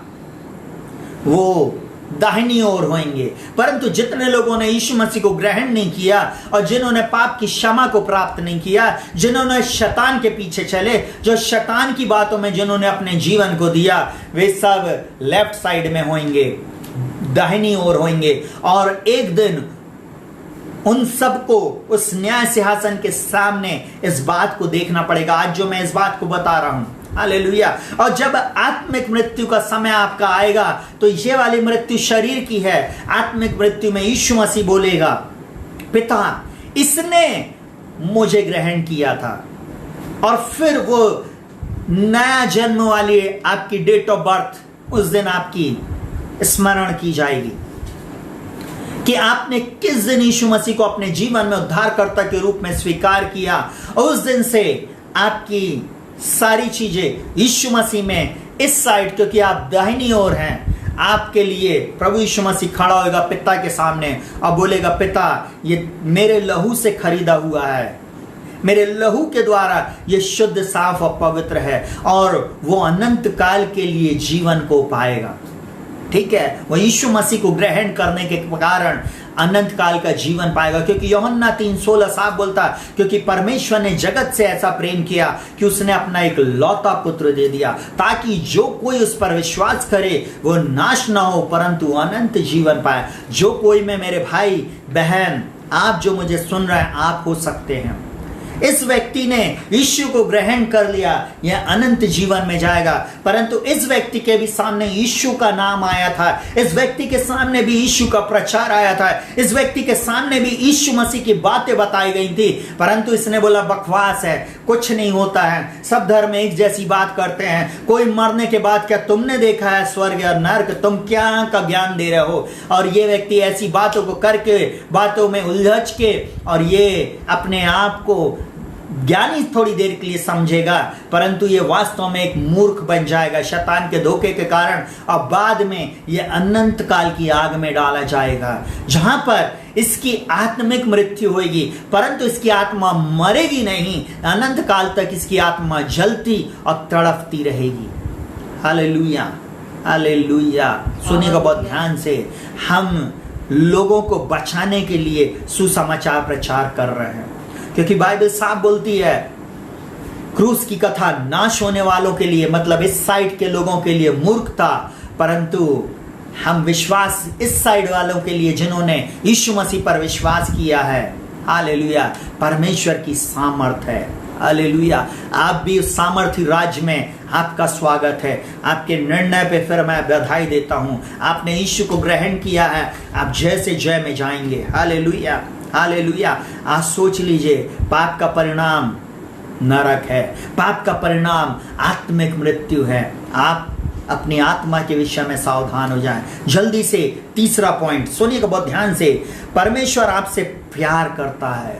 वो दाहिनी ओर होंगे। परंतु जितने लोगों ने यीशु मसीह को ग्रहण नहीं किया और जिन्होंने पाप की क्षमा को प्राप्त नहीं किया, जिन्होंने शैतान के पीछे चले, जो शैतान की बातों में जिन्होंने अपने जीवन को दिया, वे सब लेफ्ट साइड में होंगे, दाहिनी ओर होंगे। और एक दिन उन सबको उस न्याय सिंहासन के सामने इस बात को देखना पड़ेगा, आज जो मैं इस बात को बता रहा हूं। हालेलुया। और जब आत्मिक मृत्यु का समय आपका आएगा तो ये वाली मृत्यु शरीर की है। आत्मिक मृत्यु में यीशु मसीह बोलेगा, पिता इसने मुझे ग्रहण किया था। और फिर वो नया जन्म वाली आपकी डेट ऑफ बर्थ उस दिन आपकी स्मरण की जाएगी कि आपने किस दिन यीशु मसीह को अपने जीवन में उद्धारकर्ता के रूप में स्वीकार किया। और उस दिन से आपकी सारी चीजें यीशु मसीह में इस साइड, क्योंकि आप दाहिनी ओर हैं, आपके लिए प्रभु यीशु मसीह खड़ा होगा पिता के सामने और बोलेगा, पिता ये मेरे लहू से खरीदा हुआ है, मेरे लहू के द्वारा ये शुद्ध, साफ और पवित्र है। और वो अनंत काल के लिए जीवन को पाएगा। ठीक है, वो यीशु मसीह को ग्रहण करने के कारण अनंत काल का जीवन पाएगा। क्योंकि यूहन्ना 3:16 साफ बोलता है, क्योंकि परमेश्वर ने जगत से ऐसा प्रेम किया कि उसने अपना एक लौता पुत्र दे दिया, ताकि जो कोई उस पर विश्वास करे वो नाश ना हो परंतु अनंत जीवन पाए। जो कोई में मेरे भाई बहन, आप जो मुझे सुन रहे हैं, आप हो सकते हैं। इस व्यक्ति ने यीशु को ग्रहण कर लिया, यह अनंत जीवन में जाएगा। परंतु इस व्यक्ति के भी सामने यीशु का नाम आया था, इस व्यक्ति के सामने भी यीशु का प्रचार आया था, इस व्यक्ति के सामने भी यीशु मसीह की बातें बताई गई थी। परंतु इसने बोला, बकवास है, कुछ नहीं होता है, सब धर्म एक जैसी बात करते हैं, कोई मरने के बाद क्या तुमने देखा है स्वर्ग और नर्क, तुम क्या का ज्ञान दे रहे हो। और ये व्यक्ति ऐसी बातों को करके, बातों में उलझ के, और ये अपने आप को ज्ञानी थोड़ी देर के लिए समझेगा, परंतु ये वास्तव में एक मूर्ख बन जाएगा शैतान के धोखे के कारण। और बाद में ये अनंत काल की आग में डाला जाएगा, जहां पर इसकी आत्मिक मृत्यु होगी, परंतु इसकी आत्मा मरेगी नहीं। अनंत काल तक इसकी आत्मा जलती और तड़पती रहेगी। Hallelujah, hallelujah. सुनिएगा बहुत ध्यान से, हम लोगों को बचाने के लिए सुसमाचार प्रचार कर रहे हैं, क्योंकि बाइबल साफ बोलती है, क्रूस की कथा नाश होने वालों के लिए, मतलब इस साइड के लोगों के लिए मूर्खता, परंतु हम विश्वास इस साइड वालों के लिए जिन्होंने यीशु मसीह पर विश्वास किया है, हालेलुया, परमेश्वर की सामर्थ है। हालेलुया। आप भी उस सामर्थ्य राज्य में आपका स्वागत है। आपके निर्णय पे फिर मैं बधाई देता हूं। आपने यीशु को ग्रहण किया है, आप जय से जय में जाएंगे। Hallelujah, hallelujah. आज सोच लीजिए, पाप का परिणाम नरक है, पाप का परिणाम आत्मिक मृत्यु है। आप अपनी आत्मा के विषय में सावधान हो जाएं। जल्दी से तीसरा पॉइंट सुनिएगा बहुत ध्यान से, परमेश्वर आपसे प्यार करता है।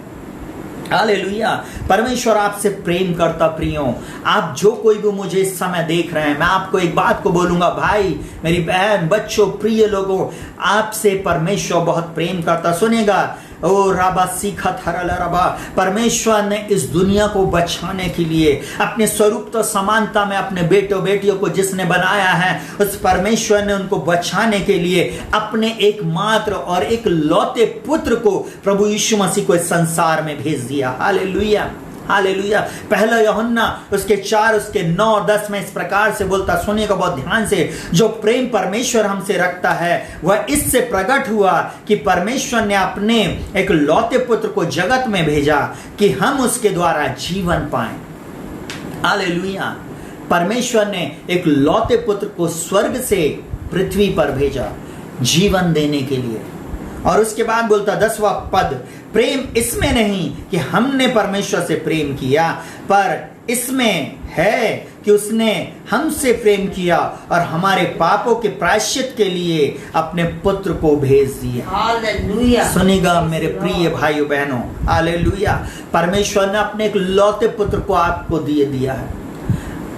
हालेलुया। परमेश्वर आपसे प्रेम करता। प्रियो, आप जो कोई भी मुझे इस समय देख रहे हैं, मैं आपको एक बात को बोलूंगा, भाई, मेरी बहन, बच्चों, प्रिय लोगों, आपसे परमेश्वर बहुत प्रेम करता। सुनेगा, ओ राबा सीखा थरल रबा, परमेश्वर ने इस दुनिया को बचाने के लिए अपने स्वरूप तो समानता में अपने बेटों बेटियों को जिसने बनाया है, उस परमेश्वर ने उनको बचाने के लिए अपने एकमात्र और एक लौते पुत्र को, प्रभु यीशु मसीह को इस संसार में भेज दिया। Hallelujah, hallelujah. पहला यूहन्ना उसके 4 उसके 9 और 10 में इस प्रकार से बोलता, सुनिएगा बहुत ध्यान से, जो प्रेम परमेश्वर हमसे रखता है वह इससे प्रकट हुआ कि परमेश्वर ने अपने एक लौते पुत्र को जगत में भेजा कि हम उसके द्वारा जीवन पाएं। हालेलुया। परमेश्वर ने एक लौते पुत्र को स्वर्ग से पृथ्वी पर भेजा जीवन देने के लिए। और उसके बाद बोलता 10वां पद, प्रेम इसमें नहीं कि हमने परमेश्वर से प्रेम किया, पर इसमें है कि उसने हमसे प्रेम किया और हमारे पापों के प्रायश्चित के लिए अपने पुत्र को भेज दिया। हालेलुया। सुनिएगा मेरे प्रिय भाइयों बहनों, हालेलुया। परमेश्वर ने अपने एक लौते पुत्र को आपको दिया है।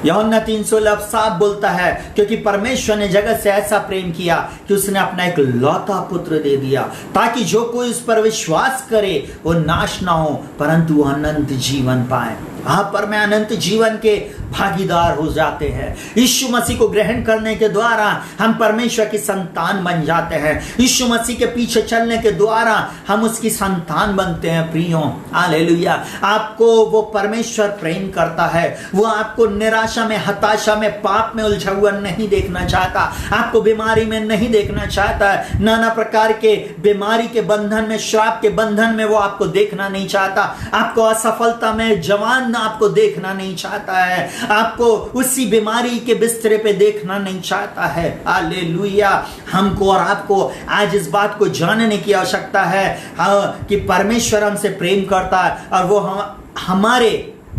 यूहन्ना 3:16 साफ बोलता है, क्योंकि परमेश्वर ने जगत से ऐसा प्रेम किया कि उसने अपना एक लौता पुत्र दे दिया, ताकि जो कोई उस पर विश्वास करे वो नाश ना हो परंतु अनंत जीवन पाए। वहां पर मैं अनंत जीवन के भागीदार हो जाते हैं। यीशु मसीह को ग्रहण करने के द्वारा हम परमेश्वर की संतान बन जाते हैं। यीशु मसीह के पीछे चलने के द्वारा हम उसकी संतान बनते हैं। प्रियों, हालेलुया। आपको वो परमेश्वर प्रेम करता है। वो आपको निराशा में, हताशा में, पाप में उलझा हुआ नहीं देखना चाहता। आपको बीमारी में नहीं देखना चाहता है। नाना प्रकार के बीमारी के बंधन में, श्राप के बंधन में वो आपको देखना नहीं चाहता। आपको असफलता में, जवान आपको देखना नहीं चाहता है। आपको उसी बीमारी के बिस्तरे पे देखना नहीं चाहता है। हालेलुया। हमको और आपको आज इस बात को जानने की आवश्यकता है कि परमेश्वर हमसे प्रेम करता है और वो हमारे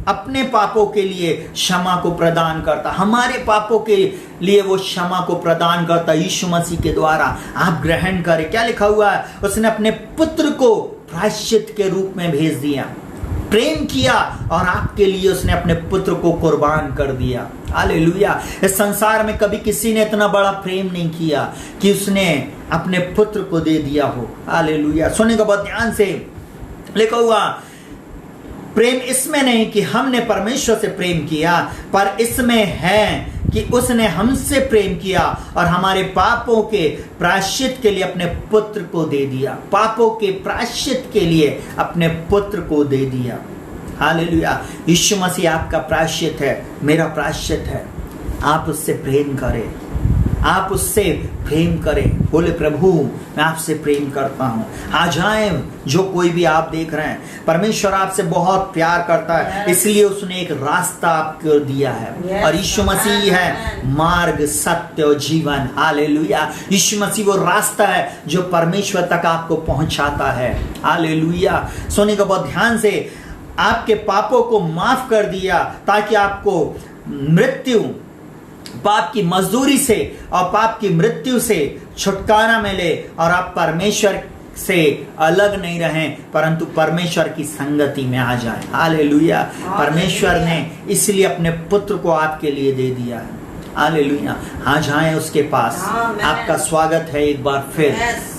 अपने पापों के लिए क्षमा को प्रदान करता। हमारे पापों के लिए वो क्षमा को प्रदान करता यीशु मसीह के द्वारा। आप ग्रहण करें। क्या लिखा हुआ है? उसने अपने पुत्र को प्रायश्चित के रूप में भेज दिया, प्रेम किया और आपके लिए उसने अपने पुत्र को कुर्बान कर दिया। हालेलुया। इस संसार में कभी किसी ने इतना बड़ा प्रेम नहीं किया कि उसने अपने पुत्र को दे दिया हो। हालेलुया। सुनेगा बहुत ध्यान से। लिखा हुआ, प्रेम इसमें नहीं कि हमने परमेश्वर से प्रेम किया, पर इसमें है कि उसने हमसे प्रेम किया और हमारे पापों के प्रायश्चित के लिए अपने पुत्र को दे दिया। पापों के प्रायश्चित के लिए अपने पुत्र को दे दिया। हालेलुया। यीशु मसीह आपका प्रायश्चित है, मेरा प्रायश्चित है। आप उससे प्रेम करें, आप उससे प्रेम करें। बोले, प्रभु मैं आपसे प्रेम करता हूं। आ जाए जो कोई भी आप देख रहे हैं, परमेश्वर आपसे बहुत प्यार करता है, इसलिए उसने एक रास्ता आपको दिया है और यीशु मसीह है मार्ग, सत्य और जीवन। हालेलुया। यीशु मसीह वो रास्ता है जो परमेश्वर तक आपको पहुंचाता है। हालेलुया। सुनिएगा बहुत ध्यान से। आपके पापों को माफ कर दिया ताकि आपको मृत्यु, पाप की मजदूरी से और पाप की मृत्यु से छुटकारा मिले और आप परमेश्वर से अलग नहीं रहें, परंतु परमेश्वर की संगति में आ जाएं। हालेलुया। परमेश्वर ने इसलिए अपने पुत्र को आपके लिए दे दिया है। हालेलुया। आ जाएं उसके पास। आपका स्वागत है एक बार फिर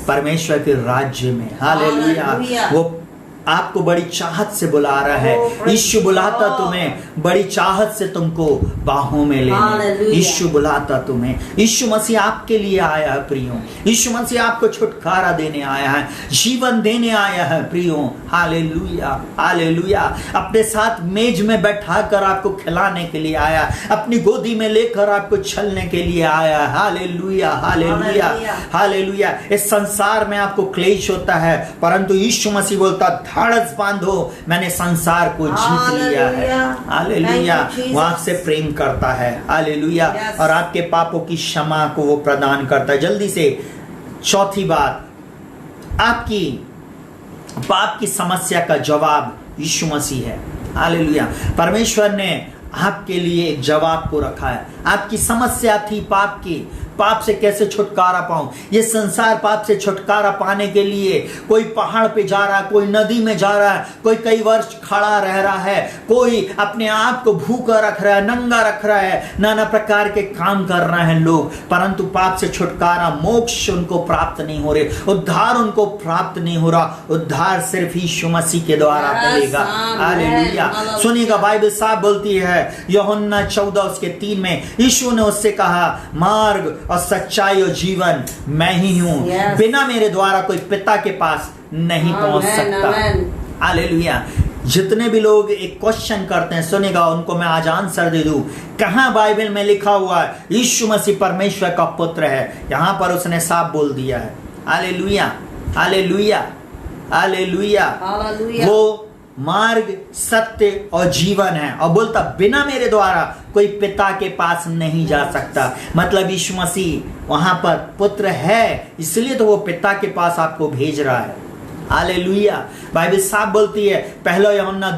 परमेश्वर के राज्य में। हालेलुया। वो आपको बड़ी चाहत से बुला रहा है। यीशु बुलाता तुम्हें बड़ी चाहत से तुमको बाहों में लेने। यीशु बुलाता तुम्हें। यीशु मसीह आपके लिए आया है प्रियों। यीशु मसीह आपको छुटकारा देने आया है, जीवन देने आया है प्रियों। हालेलुया। हालेलुया। अपने साथ मेज में बैठाकर आपको खिलाने के लिए आया, अपनी गोदी में लेकर आपको छलने के लिए आया। हालेलुया। हालेलुया। हालेलुया। इस संसार में आपको क्लेश होता है, परंतु यीशु मसीह बोलता, धाड़स बांधो, मैंने संसार को जीत लिया है। हालेलुया। वो आपसे प्रेम करता है। हालेलुया। और आपके पापों की क्षमा को वो प्रदान करता है। जल्दी से चौथी बात, आपकी पाप की समस्या का जवाब यीशु मसीह है। हालेलुया। परमेश्वर ने आपके लिए एक जवाब को रखा है। आपकी समस्या थी पाप की, पाप से कैसे छुटकारा पाऊं। ये संसार पाप से छुटकारा पाने के लिए कोई पहाड़ पे जा रहा है, कोई नदी में जा रहा है, कोई कई वर्ष खड़ा रह रहा है, कोई अपने आप को भूखा रख रहा है, नंगा रख रहा है, नाना प्रकार के काम कर रहे हैं लोग, परंतु पाप से छुटकारा, मोक्ष उनको प्राप्त नहीं हो रहे, उद्धार उनको प्राप्त नहीं हो रहा। उद्धार सिर्फ यीशु मसीह के द्वारा मिलेगा। हालेलुया। सुनिएगा, बाइबल साफ बोलती है यूहन्ना 14:3 में, यीशु ने उससे कहा, मार्ग और सच्चाई और जीवन मैं ही हूं। बिना मेरे द्वारा कोई पिता के पास नहीं पहुंच सकता। हालेलुया। जितने भी लोग एक क्वेश्चन करते हैं, सुनेगा, उनको मैं आज आंसर दे दूं। कहां बाइबल में लिखा हुआ है यीशु मसीह परमेश्वर का पुत्र है? यहां पर उसने साफ बोल दिया है। हालेलुया। हालेलुया। हालेलुया। वो मार्ग, सत्य और जीवन है और बोलता, बिना मेरे द्वारा कोई पिता के पास नहीं जा सकता। मतलब यीशु मसीह वहां पर पुत्र है, इसलिए तो वो पिता के पास आपको भेज रहा है। हालेलुया। बाइबल साफ बोलती है, पहला यूहन्ना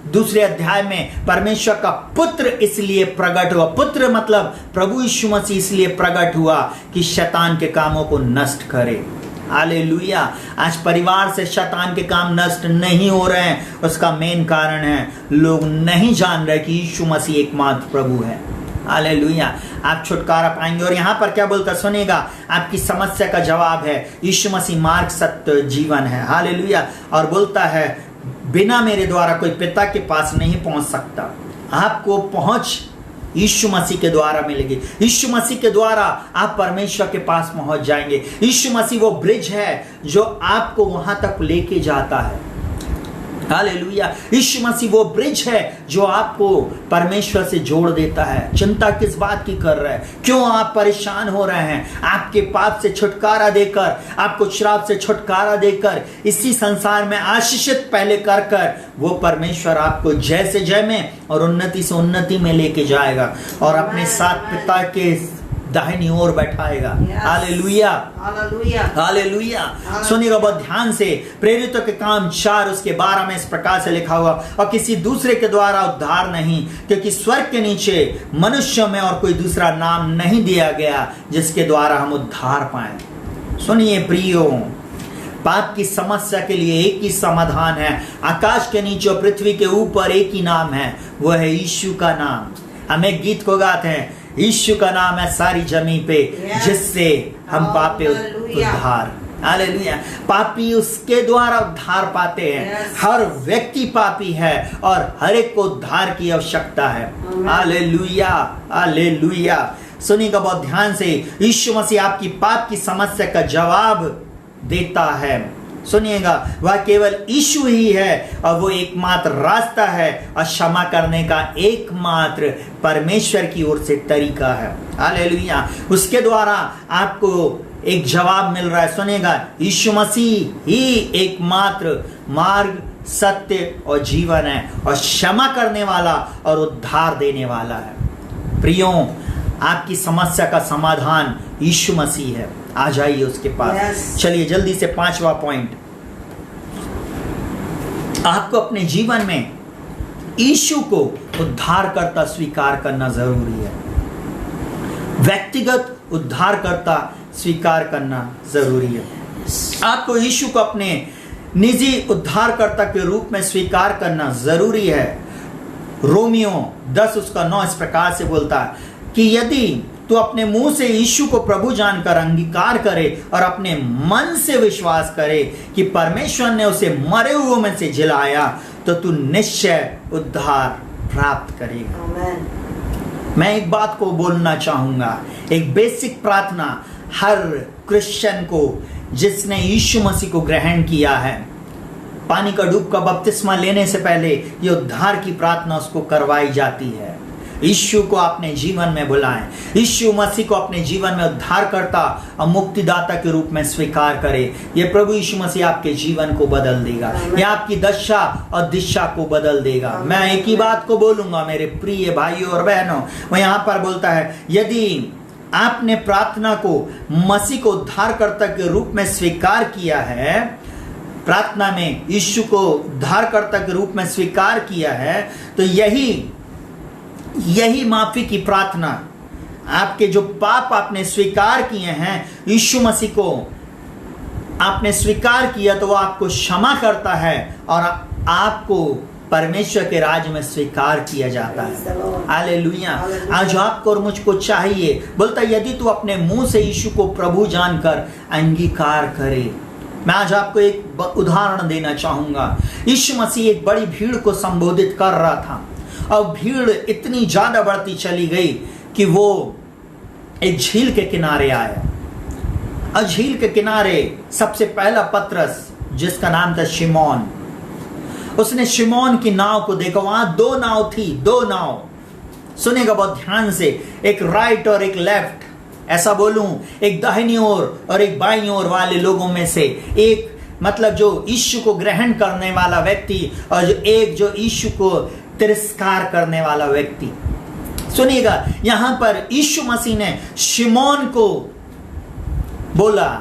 दूसरे अध्याय में, परमेश्वर का पुत्र इसलिए प्रकट हुआ। पुत्र मतलब प्रभु यीशु मसीह इसलिए प्रकट हुआ कि शैतान के कामों को नष्ट करे। हालेलुया। आज परिवार से शैतान के काम नष्ट नहीं हो रहे हैं, उसका मेन कारण है लोग नहीं जान रहे कि यीशु मसीह एकमात्र प्रभु है। हालेलुया। आप छुटकारा पाएंगे। और यहाँ पर क्या बोलता, सुनेगा, आपकी समस्या का जवाब है यीशु मसीह मार्ग, सत्य, जीवन है। हालेलुया। और बोलता है बिना मेरे द्वारा कोई पिता के पास नहीं पहुंच सकता। आपको पहुंच यीशु मसीह के द्वारा मिलेगी। यीशु मसीह के द्वारा आप परमेश्वर के पास पहुंच जाएंगे। यीशु मसीह वो ब्रिज है जो आपको वहां तक लेके जाता है। हालेलुया। यीशु मसीह वो ब्रिज है जो आपको परमेश्वर से जोड़ देता है। चिंता किस बात की कर रहे हैं? क्यों आप परेशान हो रहे हैं? आपके पाप से छुटकारा देकर, आपको श्राप से छुटकारा देकर, इसी संसार में आशीषित पहले कर कर वो परमेश्वर आपको जय से जय में और उन्नति से उन्नति में लेके जाएगा और अपने साथ पिता के दाहिनी ओर बैठाएगा। Hallelujah, hallelujah. सुनिएगा बहुत ध्यान से। प्रेरितों के काम 4 उसके 12 में इस प्रकार से लिखा हुआ, और किसी दूसरे के द्वारा उद्धार नहीं, क्योंकि स्वर्ग के नीचे मनुष्यों में और कोई दूसरा नाम नहीं दिया गया जिसके द्वारा हम उद्धार पाएं। सुनिए प्रियो, पाप की समस्या के लिए एक ही समाधान है। आकाश के नीचे और पृथ्वी के ऊपर एक ही नाम है, वो है यीशु का नाम। हम एक गीत को गाते हैं, यीशु का नाम है सारी जमीन पे, जिससे हम पापी उद्धार। हालेलुया। पापी उसके द्वारा उद्धार पाते हैं। हर व्यक्ति पापी है और हर एक को उद्धार की आवश्यकता है। Hallelujah, hallelujah. सुनिएगा बहुत ध्यान से। यीशु मसीह आपकी पाप की समस्या का जवाब देता है। सुनिएगा, वह केवल यीशु ही है और वो एकमात्र रास्ता है और क्षमा करने का एकमात्र परमेश्वर की ओर से तरीका है। हालेलुया। उसके द्वारा आपको एक जवाब मिल रहा है। सुनिएगा, यीशु मसीह ही एकमात्र मार्ग, सत्य और जीवन है और क्षमा करने वाला और उद्धार देने वाला है। प्रियो, आपकी समस्या का समाधान यीशु मसीह है। आ जाइए उसके पास। चलिए जल्दी से 5वां पॉइंट, आपको अपने जीवन में यीशु को उद्धारकर्ता स्वीकार करना जरूरी है। व्यक्तिगत उद्धारकर्ता स्वीकार करना जरूरी है। आपको यीशु को अपने निजी उद्धारकर्ता के रूप में स्वीकार करना जरूरी है। रोमियो 10 उसका 9 इस प्रकार से बोलता है कि यदि तो अपने मुंह से यीशु को प्रभु जानकर अंगीकार करे और अपने मन से विश्वास करे कि परमेश्वर ने उसे मरे हुओं में से जिलाया, तो तू निश्चय उद्धार प्राप्त करेगा। मैं एक बात को बोलना चाहूंगा, एक बेसिक प्रार्थना हर क्रिश्चियन को जिसने यीशु मसीह को ग्रहण किया है, पानी का डूब का बपतिस्मा लेने से पहले ये उद्धार की प्रार्थना उसको करवाई जाती है। यीशु को अपने जीवन में बुलाएं, यीशु मसीह को अपने जीवन में उद्धारकर्ता और मुक्तिदाता के रूप में स्वीकार करें। ये प्रभु यीशु मसीह आपके जीवन को बदल देगा, ये आपकी दशा और दिशा को बदल देगा। मैं एक ही बात को बोलूंगा मेरे प्रिय भाइयों और बहनों, वो यहाँ पर बोलता है, यदि आपने प्रार्थना को मसीह को उद्धारकर्ता के रूप में स्वीकार किया है, प्रार्थना में यीशु को उद्धारकर्ता के रूप में स्वीकार किया है, तो यही माफी की प्रार्थना, आपके जो पाप आपने स्वीकार किए हैं, यीशु मसीह को आपने स्वीकार किया तो वो आपको क्षमा करता है और आपको परमेश्वर के राज्य में स्वीकार किया जाता है। हालेलुया। आज आपको और मुझको चाहिए, बोलता है यदि तू अपने मुंह से यीशु को प्रभु जानकर अंगीकार करे। मैं आज आपको एक उदाहरण देना चाहूंगा। यीशु मसीह एक बड़ी भीड़ को संबोधित कर रहा था और भीड़ इतनी ज्यादा बढ़ती चली गई कि वो एक झील के किनारे आया। और झील के किनारे सबसे पहला पतरस, जिसका नाम था शिमोन, उसने शिमोन की नाव को देखा। वहां 2 नाव थी, 2 नाव। सुनेगा बहुत ध्यान से, एक राइट और एक लेफ्ट, ऐसा बोलूं, एक दाहिनी ओर और एक बाईं ओर वाले लोगों में से एक, मतलब जो यीशु को ग्रहण करने वाला व्यक्ति और जो यीशु को तिरस्कार करने वाला व्यक्ति। सुनिएगा, यहां पर यीशु मसीह ने शिमोन को बोला,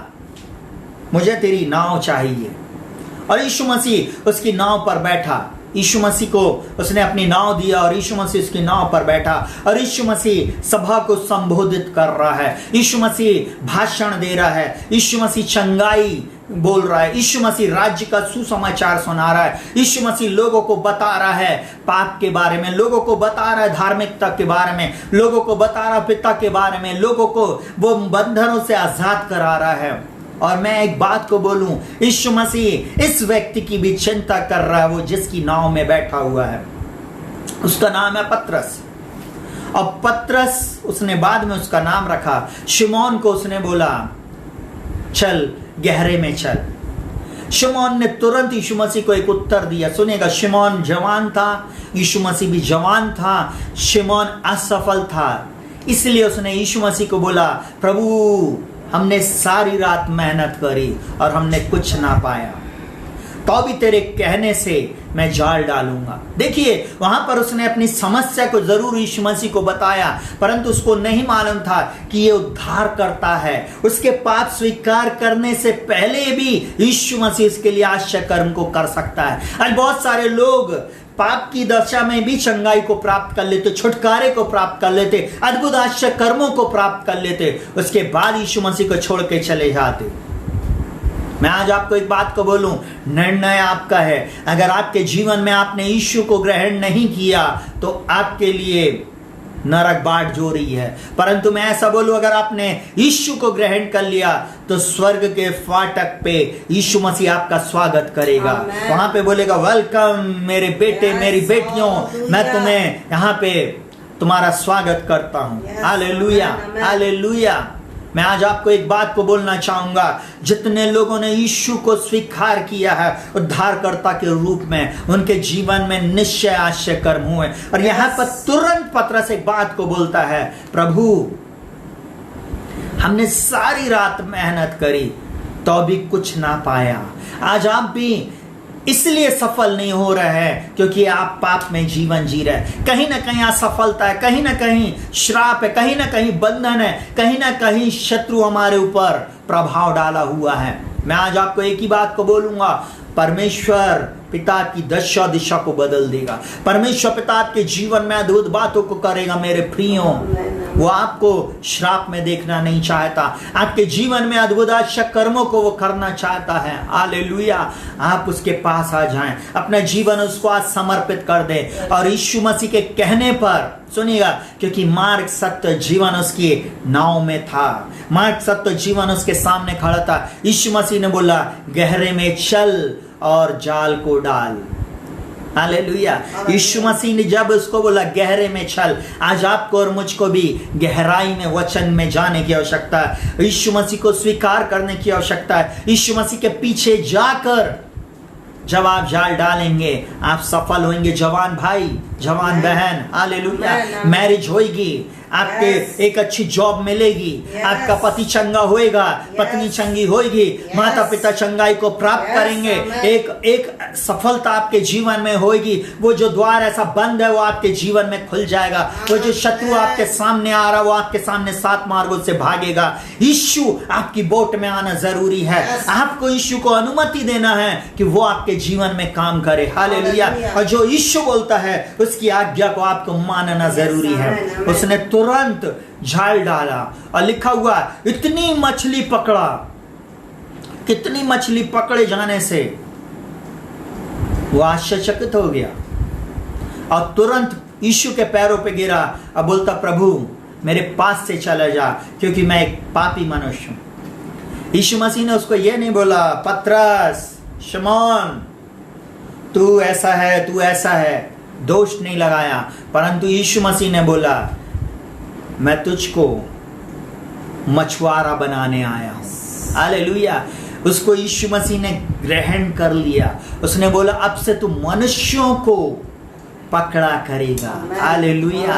मुझे तेरी नाव चाहिए, और यीशु मसीह उसकी नाव पर बैठा। यीशु मसीह को उसने अपनी नाव दिया और यीशु मसीह उसकी नाव पर बैठा और यीशु मसीह सभा को संबोधित कर रहा है। यीशु मसीह भाषण दे रहा है, यीशु मसीह चंगाई बोल रहा है, यीशु मसीह राज्य का सुसमाचार सुना रहा है। यीशु मसीह लोगों को बता रहा है पाप के बारे में, लोगों को बता रहा है धार्मिकता के बारे में, लोगों को बता रहा है पिता के बारे में, लोगों को वो बंधनों से आजाद करा रहा है। और मैं एक बात को बोलूं, यीशु मसीह इस व्यक्ति की भी चिंता कर रहा है, वो जिसकी नाव में बैठा हुआ है। उसका नाम है पतरस। और पतरस उसने बाद में उसका नाम रखा। शिमोन को उसने बोला चल गहरे में चल। शिमोन ने तुरंत यीशु मसीह को एक उत्तर दिया। सुनेगा, शिमोन जवान था, यीशु मसीह भी जवान था। शिमोन असफल था, इसलिए उसने यीशु मसीह को बोला, प्रभु हमने सारी रात मेहनत करी और हमने कुछ ना पाया, तो भी तेरे कहने से मैं जाल डालूंगा। देखिए, वहां पर उसने अपनी समस्या को जरूर यीशु मसीह को बताया, परंतु उसको नहीं मालूम था कि ये उद्धार करता है। उसके पाप स्वीकार करने से पहले भी यीशु मसीह इसके लिए आश्चर्य कर्म को कर सकता है। आज बहुत सारे लोग पाप की दशा में भी चंगाई को प्राप्त कर लेते, छुटकारे को प्राप्त कर लेते, अद्भुत आश्चर्य कर्मों को प्राप्त कर लेते, उसके बाद यीशु मसीह को छोड़ के चले जाते। मैं आज आपको एक बात को बोलूं, निर्णय आपका है। अगर आपके जीवन में आपने यीशु को ग्रहण नहीं किया तो आपके लिए नरक बाट जो रही है, परंतु मैं ऐसा बोलूं, अगर आपने यीशु को ग्रहण कर लिया तो स्वर्ग के फाटक पे यीशु मसीह आपका स्वागत करेगा। वहां पे बोलेगा, वेलकम मेरे बेटे, मेरी बेटियों, मैं तुम्हें यहाँ पे तुम्हारा स्वागत करता हूं। Hallelujah, hallelujah. मैं आज आपको एक बात को बोलना चाहूंगा, जितने लोगों ने यीशु को स्वीकार किया है उद्धारकर्ता के रूप में, उनके जीवन में निश्चय आश्चर्य कर्म हुए। और यहां पर तुरंत पतरस एक बात को बोलता है, प्रभु हमने सारी रात मेहनत करी तो भी कुछ ना पाया। आज आप भी इसलिए सफल नहीं हो रहे हैं क्योंकि आप पाप में जीवन जी रहे हैं। कहीं ना कहीं असफलता है, कहीं ना कहीं श्राप है, कहीं ना कहीं बंधन है, कहीं ना कहीं शत्रु हमारे ऊपर प्रभाव डाला हुआ है। मैं आज आपको एक ही बात को बोलूंगा, परमेश्वर पिता की दशा दिशा को बदल देगा। परमेश्वर पिता आपके जीवन में अद्भुत बातों को करेगा। मेरे प्रियों, वो आपको श्राप में देखना नहीं चाहता, आपके जीवन में अद्भुत आश्चर्य कर्मों को वो करना चाहता है। हालेलुया। आप उसके पास आ जाएं, अपना जीवन उसको आज समर्पित कर दें और यीशु मसीह के कहने पर सुनिएगा, क्योंकि मार्ग सत्य जीवन उसकी नाव में था, मार्ग सत्य जीवन उसके सामने खड़ा था। यीशु मसीह ने बोला, गहरे में चल और जाल को डाल। हालेलुया। यीशु मसीह ने जब उसको बोला गहरे में चल, आज आपको और मुझको भी गहराई में वचन में जाने की आवश्यकता है। यीशु मसीह को स्वीकार करने की आवश्यकता है। यीशु मसीह के पीछे जाकर जब आप जाल डालेंगे आप सफल होंगे। जवान भाई, जवान बहन, हालेलुया, मैरिज होगी, आपके एक अच्छी जॉब मिलेगी, आपका पति चंगा होएगा, पत्नी चंगी होएगी, माता पिता चंगाई को प्राप्त करेंगे, एक सफलता आपके जीवन में होएगी। वो जो द्वार ऐसा बंद है वो आपके जीवन में खुल जाएगा। वो जो शत्रु आपके सामने आ रहा है वो आपके सामने 7 मार्गों से भागेगा। यीशु आपकी बोट में आना जरूरी है। आपको यीशु को अनुमति देना है कि वो आपके जीवन में काम करे। हालेलुया। और जो यीशु बोलता है उसकी आज्ञा को आपको मानना जरूरी है। उसने तुरंत जाल डाला और लिखा हुआ, इतनी मछली पकड़ा, कितनी मछली पकड़े जाने से वो आश्चर्यचकित हो गया और तुरंत यीशु के पैरों पे गिरा और बोलता, प्रभु मेरे पास से चला जा, क्योंकि मैं एक पापी मनुष्य हूं। यीशु मसीह ने उसको यह नहीं बोला, पतरस, शमौन तू ऐसा है, तू ऐसा है, दोष नहीं लगाया, परंतु यीशु मसीह ने बोला, मैं तुझको मछुआरा बनाने आया हूं। हालेलुया। उसको यीशु मसीह ने ग्रहण कर लिया। उसने बोला, अब से तू मनुष्यों को पकड़ा करेगा। Hallelujah,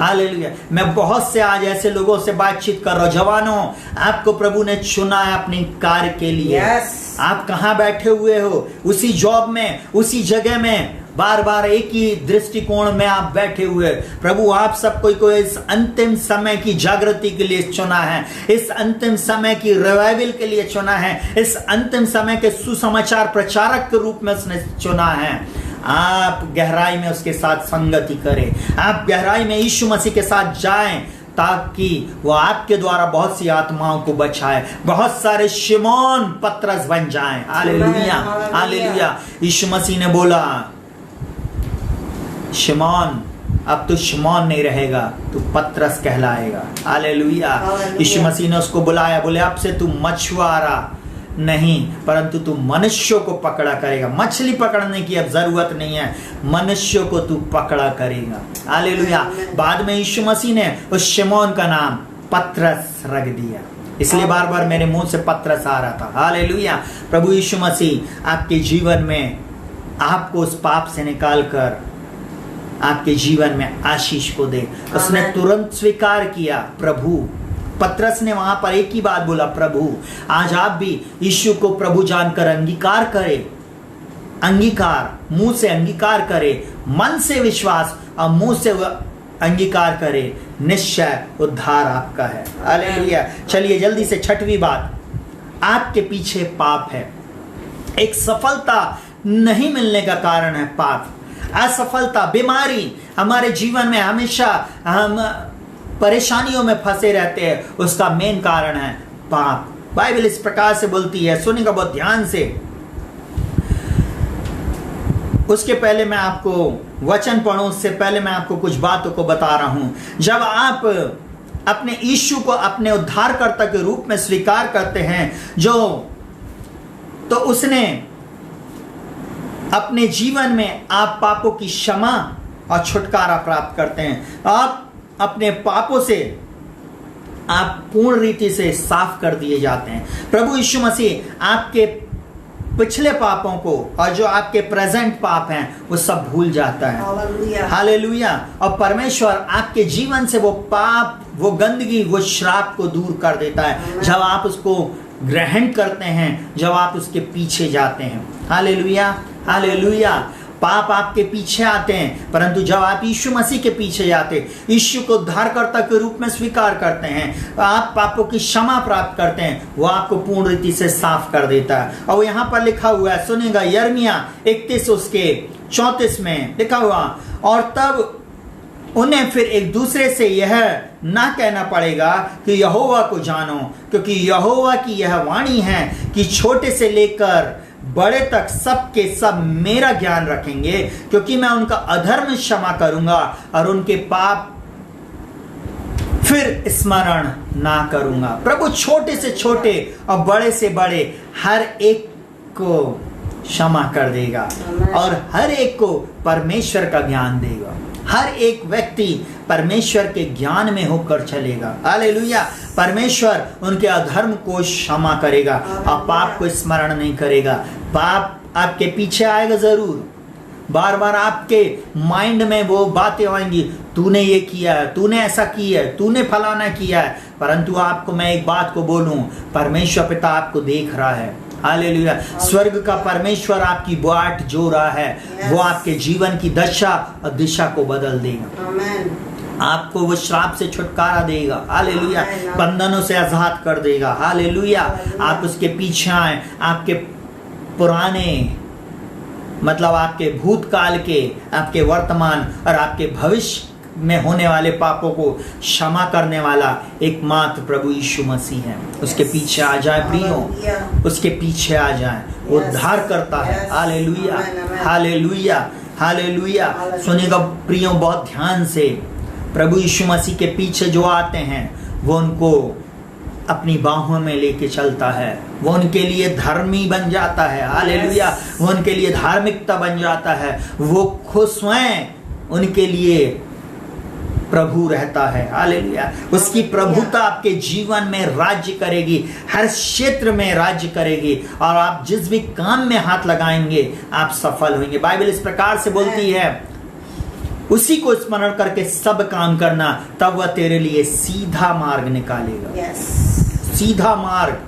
hallelujah. मैं बहुत से आज ऐसे लोगों से बातचीत कर रहा हूं। जवानों, आपको प्रभु ने चुना है अपने कार्य के लिए। आप कहां बैठे हुए हो? उसी जॉब में, उसी जगह में, बार बार एक ही दृष्टिकोण में आप बैठे हुए। प्रभु आप सबको इस अंतिम समय की जागृति के लिए चुना है, इस अंतिम समय की रिवाइवल के लिए चुना है, इस अंतिम समय के सुसमाचार प्रचारक के रूप में उसने चुना है। आप गहराई में उसके साथ संगति करें, आप गहराई में यीशु मसीह के साथ जाएं, ताकि वो आपके द्वारा बहुत सी आत्माओं को बचाए, बहुत सारे शिमोन पतरस बन जाएं। Hallelujah, hallelujah. यीशु मसीह ने बोला, शिमोन अब तू शमौन नहीं रहेगा, तू पतरस कहलाएगा। हालेलुया। यीशु मसीह ने उसको बुलाया, बोले अब से तू मछुआरा नहीं परंतु तू मनुष्यों को पकड़ा करेगा। मछली पकड़ने की अब जरूरत नहीं है, मनुष्यों को तू पकड़ा करेगा। हालेलुया। बाद में यीशु मसीह ने उस शमौन का नाम पतरस रख दिया, इसलिए बार बार मेरे मुंह से पतरस आ रहा था। हालेलुया। प्रभु यीशु मसीह आपके जीवन में आपको उस पाप से निकालकर आपके जीवन में आशीष को दे। उसने तुरंत स्वीकार किया प्रभु। पतरस ने वहां पर एक ही बात बोला, प्रभु। आज आप भी यीशु को प्रभु जानकर अंगीकार करें। अंगीकार, मुंह से अंगीकार करें, मन से विश्वास और मुंह से अंगीकार करें, निश्चय उद्धार आपका है। हालेलुया। चलिए जल्दी से छठवीं बात, आपके पीछे पाप है। एक सफलता नहीं मिलने का कारण है पाप। असफलता, बीमारी हमारे जीवन में हमेशा हम परेशानियों में फंसे रहते हैं, उसका मेन कारण है पाप। बाइबल इस प्रकार से बोलती है, सुनिएगा बहुत ध्यान से। उसके पहले मैं आपको वचन पढ़ूं, उससे पहले मैं आपको कुछ बातों को बता रहा हूं। जब आप अपने यीशु को अपने उद्धारकर्ता के रूप में स्वीकार करते हैं, तो उसने अपने जीवन में आप पापों की क्षमा और छुटकारा प्राप्त करते हैं। आप अपने पापों से आप पूर्ण रीति से साफ कर दिए जाते हैं। प्रभु यीशु मसीह आपके पिछले पापों को और जो आपके प्रेजेंट पाप हैं वो सब भूल जाता है। हालेलुया। और परमेश्वर आपके जीवन से वो पाप, वो गंदगी, वो श्राप को दूर कर देता है जब आप उसको ग्रहण करते हैं, जब आप उसके पीछे जाते हैं। हालेलुया। हालेलुया। पाप आपके पीछे आते हैं, परंतु जब आप यीशु मसीह के पीछे जाते, यीशु को उद्धारकर्ता के रूप में स्वीकार करते हैं, आप पापों की क्षमा प्राप्त करते हैं, वो आपको पूर्ण रीति से साफ कर देता है। और यहाँ पर लिखा हुआ है, सुनिएगा, यिर्मयाह 31 उसके 34 में लिखा हुआ, और तब उन्हें फिर एक दूसरे से यह ना कहना पड़ेगा कि यहोवा को जानो, क्योंकि यहोवा की यह वाणी है कि छोटे से लेकर बड़े तक सब के सब मेरा ज्ञान रखेंगे, क्योंकि मैं उनका अधर्म क्षमा करूंगा और उनके पाप फिर स्मरण ना करूंगा। प्रभु छोटे से छोटे और बड़े से बड़े हर एक को क्षमा कर देगा और हर एक को परमेश्वर का ज्ञान देगा। हर एक व्यक्ति परमेश्वर के ज्ञान में होकर चलेगा। हालेलुया। परमेश्वर उनके अधर्म को क्षमा करेगा और पाप को स्मरण नहीं करेगा। पाप आपके पीछे आएगा जरूर, बार बार आपके माइंड में वो बातें आएंगी, तूने ये किया है, तूने ऐसा किया है, तूने फलाना किया है। परंतु आपको मैं एक बात को बोलूं, परमेश्वर पिता आपको देख रहा है। हालेलुया। स्वर्ग का परमेश्वर आपकी बाट जो रहा है, वो आपके जीवन की दशा और दिशा को बदल देगा। आपको वो श्राप से छुटकारा देगा। हालेलुया। बंधनों से आजाद कर देगा। हालेलुया। आप उसके पीछे आए, आपके पुराने मतलब आपके भूतकाल के, आपके वर्तमान और आपके भविष्य में होने वाले पापों को क्षमा करने वाला एकमात्र प्रभु यीशु मसीह है। उसके पीछे आ जाए प्रियो, उसके पीछे आ जाए, वो उद्धार करता है। हालेलुया। हालेलुया। हालेलुया। सुनिएगा प्रियो बहुत ध्यान से, प्रभु यीशु मसीह के पीछे जो आते हैं वो उनको अपनी बाहों में लेके चलता है, वो उनके लिए धर्मी बन जाता है। हालेलुया। वो उनके लिए धार्मिकता बन जाता है, वो खुद स्वयं उनके लिए प्रभु रहता है। हालेलुया। उसकी प्रभुता आपके जीवन में राज्य करेगी, हर क्षेत्र में राज्य करेगी, और आप जिस भी काम में हाथ लगाएंगे आप सफल होंगे। बाइबल इस प्रकार से बोलती है, उसी को स्मरण करके सब काम करना, तब वह तेरे लिए सीधा मार्ग निकालेगा। सीधा मार्ग।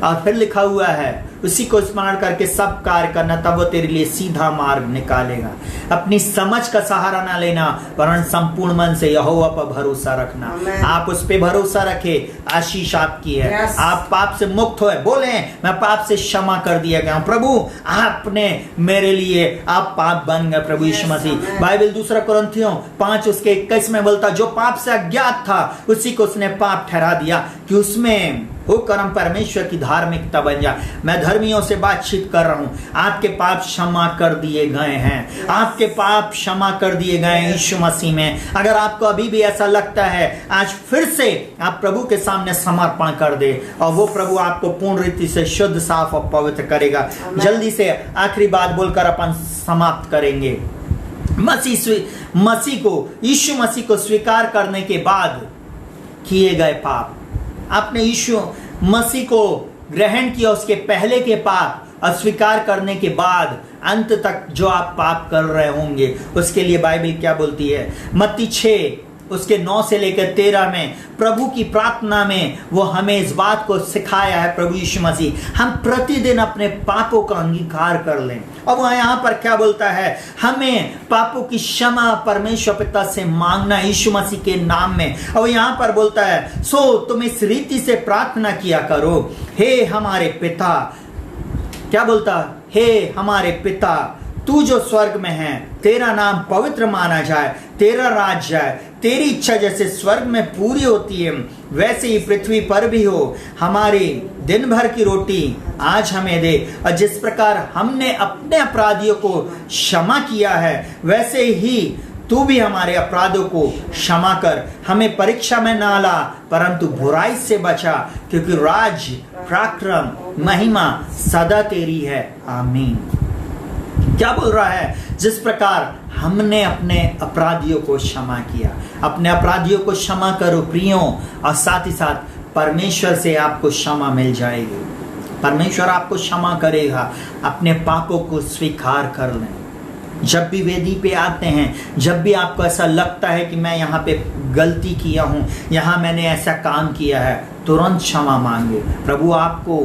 और फिर लिखा हुआ है, उसी को स्मरण करके सब कार्य करना, तब वो तेरे लिए सीधा मार्ग निकालेगा। अपनी समझ का सहारा ना लेना, वरन संपूर्ण मन से यहोवा पर भरोसा रखना। आप उस पे भरोसा रखे, आशीष आपकी है। आप पाप से मुक्त हुए, बोले मैं पाप से क्षमा कर दिया गया हूं। प्रभु आपने मेरे लिए, आप पाप बन गए प्रभु यीशु मसीह। बाइबल 2 कुरिन्थियों 5 उसके 21 में बोलता, जो पाप से अज्ञात था उसी को उसने पाप ठहरा दिया, कि उसमें होकर हम परमेश्वर की धार्मिकता बन जाए। मैं धर्मियों से बातचीत कर रहा हूं, आपके पाप क्षमा कर दिए गए हैं, आपके पाप क्षमा कर दिए गए हैं यीशु मसीह में। अगर आपको अभी भी ऐसा लगता है, आज फिर से आप प्रभु के सामने समर्पण कर दे और वो प्रभु आपको पूर्ण रीति से शुद्ध, साफ और पवित्र करेगा। जल्दी से आखिरी बात बोलकर अपन समाप्त करेंगे। यीशु मसीह को स्वीकार करने के बाद किए गए पाप, आपने यीशु मसीह को ग्रहण किया, उसके पहले के पाप अस्वीकार करने के बाद अंत तक जो आप पाप कर रहे होंगे, उसके लिए बाइबल क्या बोलती है? मत्ती 6 उसके 9 से लेकर 13 में प्रभु की प्रार्थना में वो हमें इस बात को सिखाया है, प्रभु यीशु मसीह, हम प्रतिदिन अपने पापों का अंगीकार कर लें। और वह यहाँ पर क्या बोलता है? हमें पापों की क्षमा परमेश्वर पिता से मांगना यीशु मसीह के नाम में। और यहाँ पर बोलता है, सो तुम इस रीति से प्रार्थना किया करो, हे हमारे पिता, क्या बोलता? हे हमारे पिता, तू जो स्वर्ग में है, तेरा नाम पवित्र माना जाए, तेरा राज जाए, तेरी इच्छा जैसे स्वर्ग में पूरी होती है वैसे ही पृथ्वी पर भी हो। हमारी दिन भर की रोटी आज हमें दे, और जिस प्रकार हमने अपने अपराधियों को क्षमा किया है वैसे ही तू भी हमारे अपराधों को क्षमा कर। हमें परीक्षा में ना ला, परंतु बुराई से बचा, क्योंकि राज, पराक्रम, महिमा सदा तेरी है। आमीन। क्या बोल रहा है? जिस प्रकार हमने अपने अपराधियों को क्षमा किया, अपने अपराधियों को क्षमा करो प्रियो, और साथ ही साथ परमेश्वर से आपको क्षमा मिल जाएगी। परमेश्वर आपको क्षमा करेगा। अपने पापों को स्वीकार कर लें। जब भी वेदी पे आते हैं, जब भी आपको ऐसा लगता है कि मैं यहाँ पे गलती किया हूँ, यहाँ मैंने ऐसा काम किया है, तुरंत क्षमा मांगे। प्रभु आपको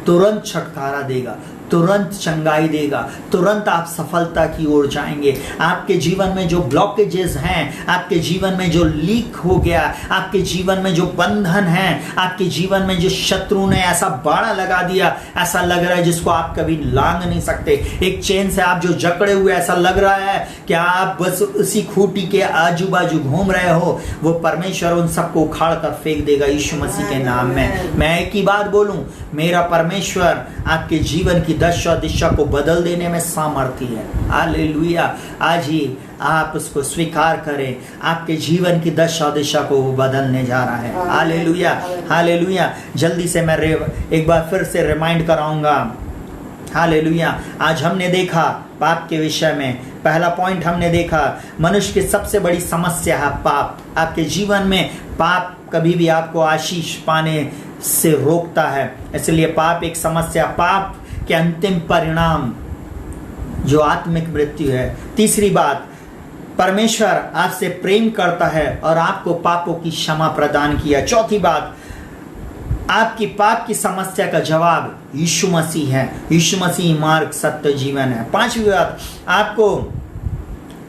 तुरंत छुटकारा देगा, तुरंत चंगाई देगा, तुरंत आप सफलता की ओर जाएंगे। आपके जीवन में जो ब्लॉकेजेस हैं, आपके जीवन में जो लीक हो गया, आपके जीवन में जो बंधन है, आपके जीवन में जो शत्रु ने ऐसा बाड़ा लगा दिया, ऐसा लग रहा है जिसको आप कभी लांघ नहीं सकते, एक चेन से आप जो जकड़े हुए, ऐसा लग रहा है कि आप बस उसी खूंटी के आजू बाजू घूम रहे हो, वो परमेश्वर उन सबको उखाड़ कर फेंक देगा यीशु मसीह के नाम में। मैं एक ही बात बोलूं, मेरा परमेश्वर आपके जीवन की दशा दिशा को बदल देने में सामर्थ्य है। हालेलुया। आज ही आप उसको स्वीकार करें, आपके जीवन की दशा दिशा को वो बदलने जा रहा है। Hallelujah, hallelujah. जल्दी से मैं एक बार फिर से रिमाइंड कराऊंगा। हालेलुया। आज हमने देखा पाप के विषय में, पहला पॉइंट हमने देखा, मनुष्य की सबसे बड़ी समस्या है पाप। आपके जीवन में पाप कभी भी आपको आशीष पाने से रोकता है, इसलिए पाप एक समस्या। पाप के अंतिम परिणाम जो आत्मिक मृत्यु है। तीसरी बात, परमेश्वर आपसे प्रेम करता है और आपको पापों की क्षमा प्रदान किया। चौथी बात, आपकी पाप की समस्या का जवाब यीशु मसीह है। यीशु मसीह मार्ग, सत्य, जीवन है। पांचवी बात,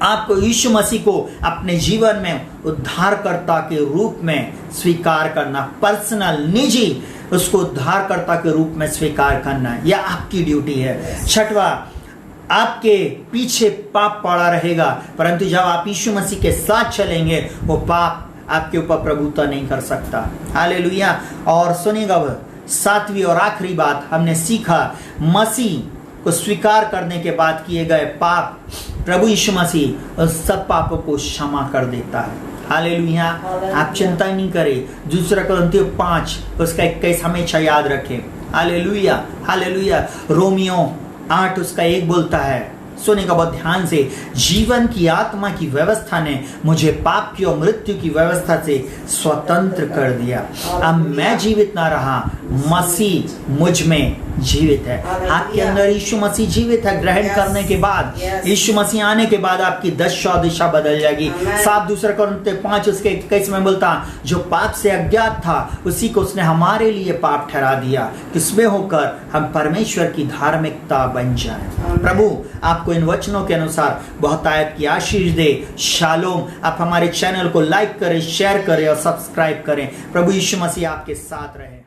आपको यीशु मसीह को अपने जीवन में उद्धारकर्ता के रूप में स्वीकार करना, पर्सनल, निजी उसको उद्धारकर्ता के रूप में स्वीकार करना, यह आपकी ड्यूटी है। छठवा, आपके पीछे पाप पड़ा रहेगा, परंतु जब आप यीशु मसीह के साथ चलेंगे, वो पाप आपके ऊपर प्रभुत्व नहीं कर सकता। हालेलुया। और सुनिएगा, वह सातवीं और आखिरी बात हमने सीखा, मसीह को स्वीकार करने के बाद किए गए पाप, प्रभु यीशु मसीह उस सब पापों को क्षमा कर देता है। हालेलुया। आप चिंता नहीं करें। दूसरा कोरिन्थियों 5 उसका 21 हमेशा याद रखें। Hallelujah, hallelujah. रोमियो 8 उसका 1 बोलता है, सुनेगा बहुत ध्यान से, जीवन की आत्मा की व्यवस्था ने मुझे पाप की और मृत्यु की व्यवस्था से स्वतंत्र कर दिया। अब मैं जीवित ना रहा, मसीह मुझ में जीवित है। आपके अंदर यीशु मसीह जीवित है। ग्रहण करने के बाद, यीशु मसीह आने के बाद आपकी दशा दिशा बदल जाएगी। 7 दूसरा कोरिन्थियों 5 उसके 21 में बोलता, जो पाप से अज्ञात था उसी को उसने हमारे लिए पाप ठहरा दिया, किसमें होकर हम परमेश्वर की धार्मिकता बन जाए। प्रभु आपको इन वचनों के अनुसार बहुत आयत की आशीष दे। शालोम। आप हमारे चैनल को लाइक करें, शेयर करें और सब्सक्राइब करें। प्रभु यीशु मसीह आपके साथ रहे।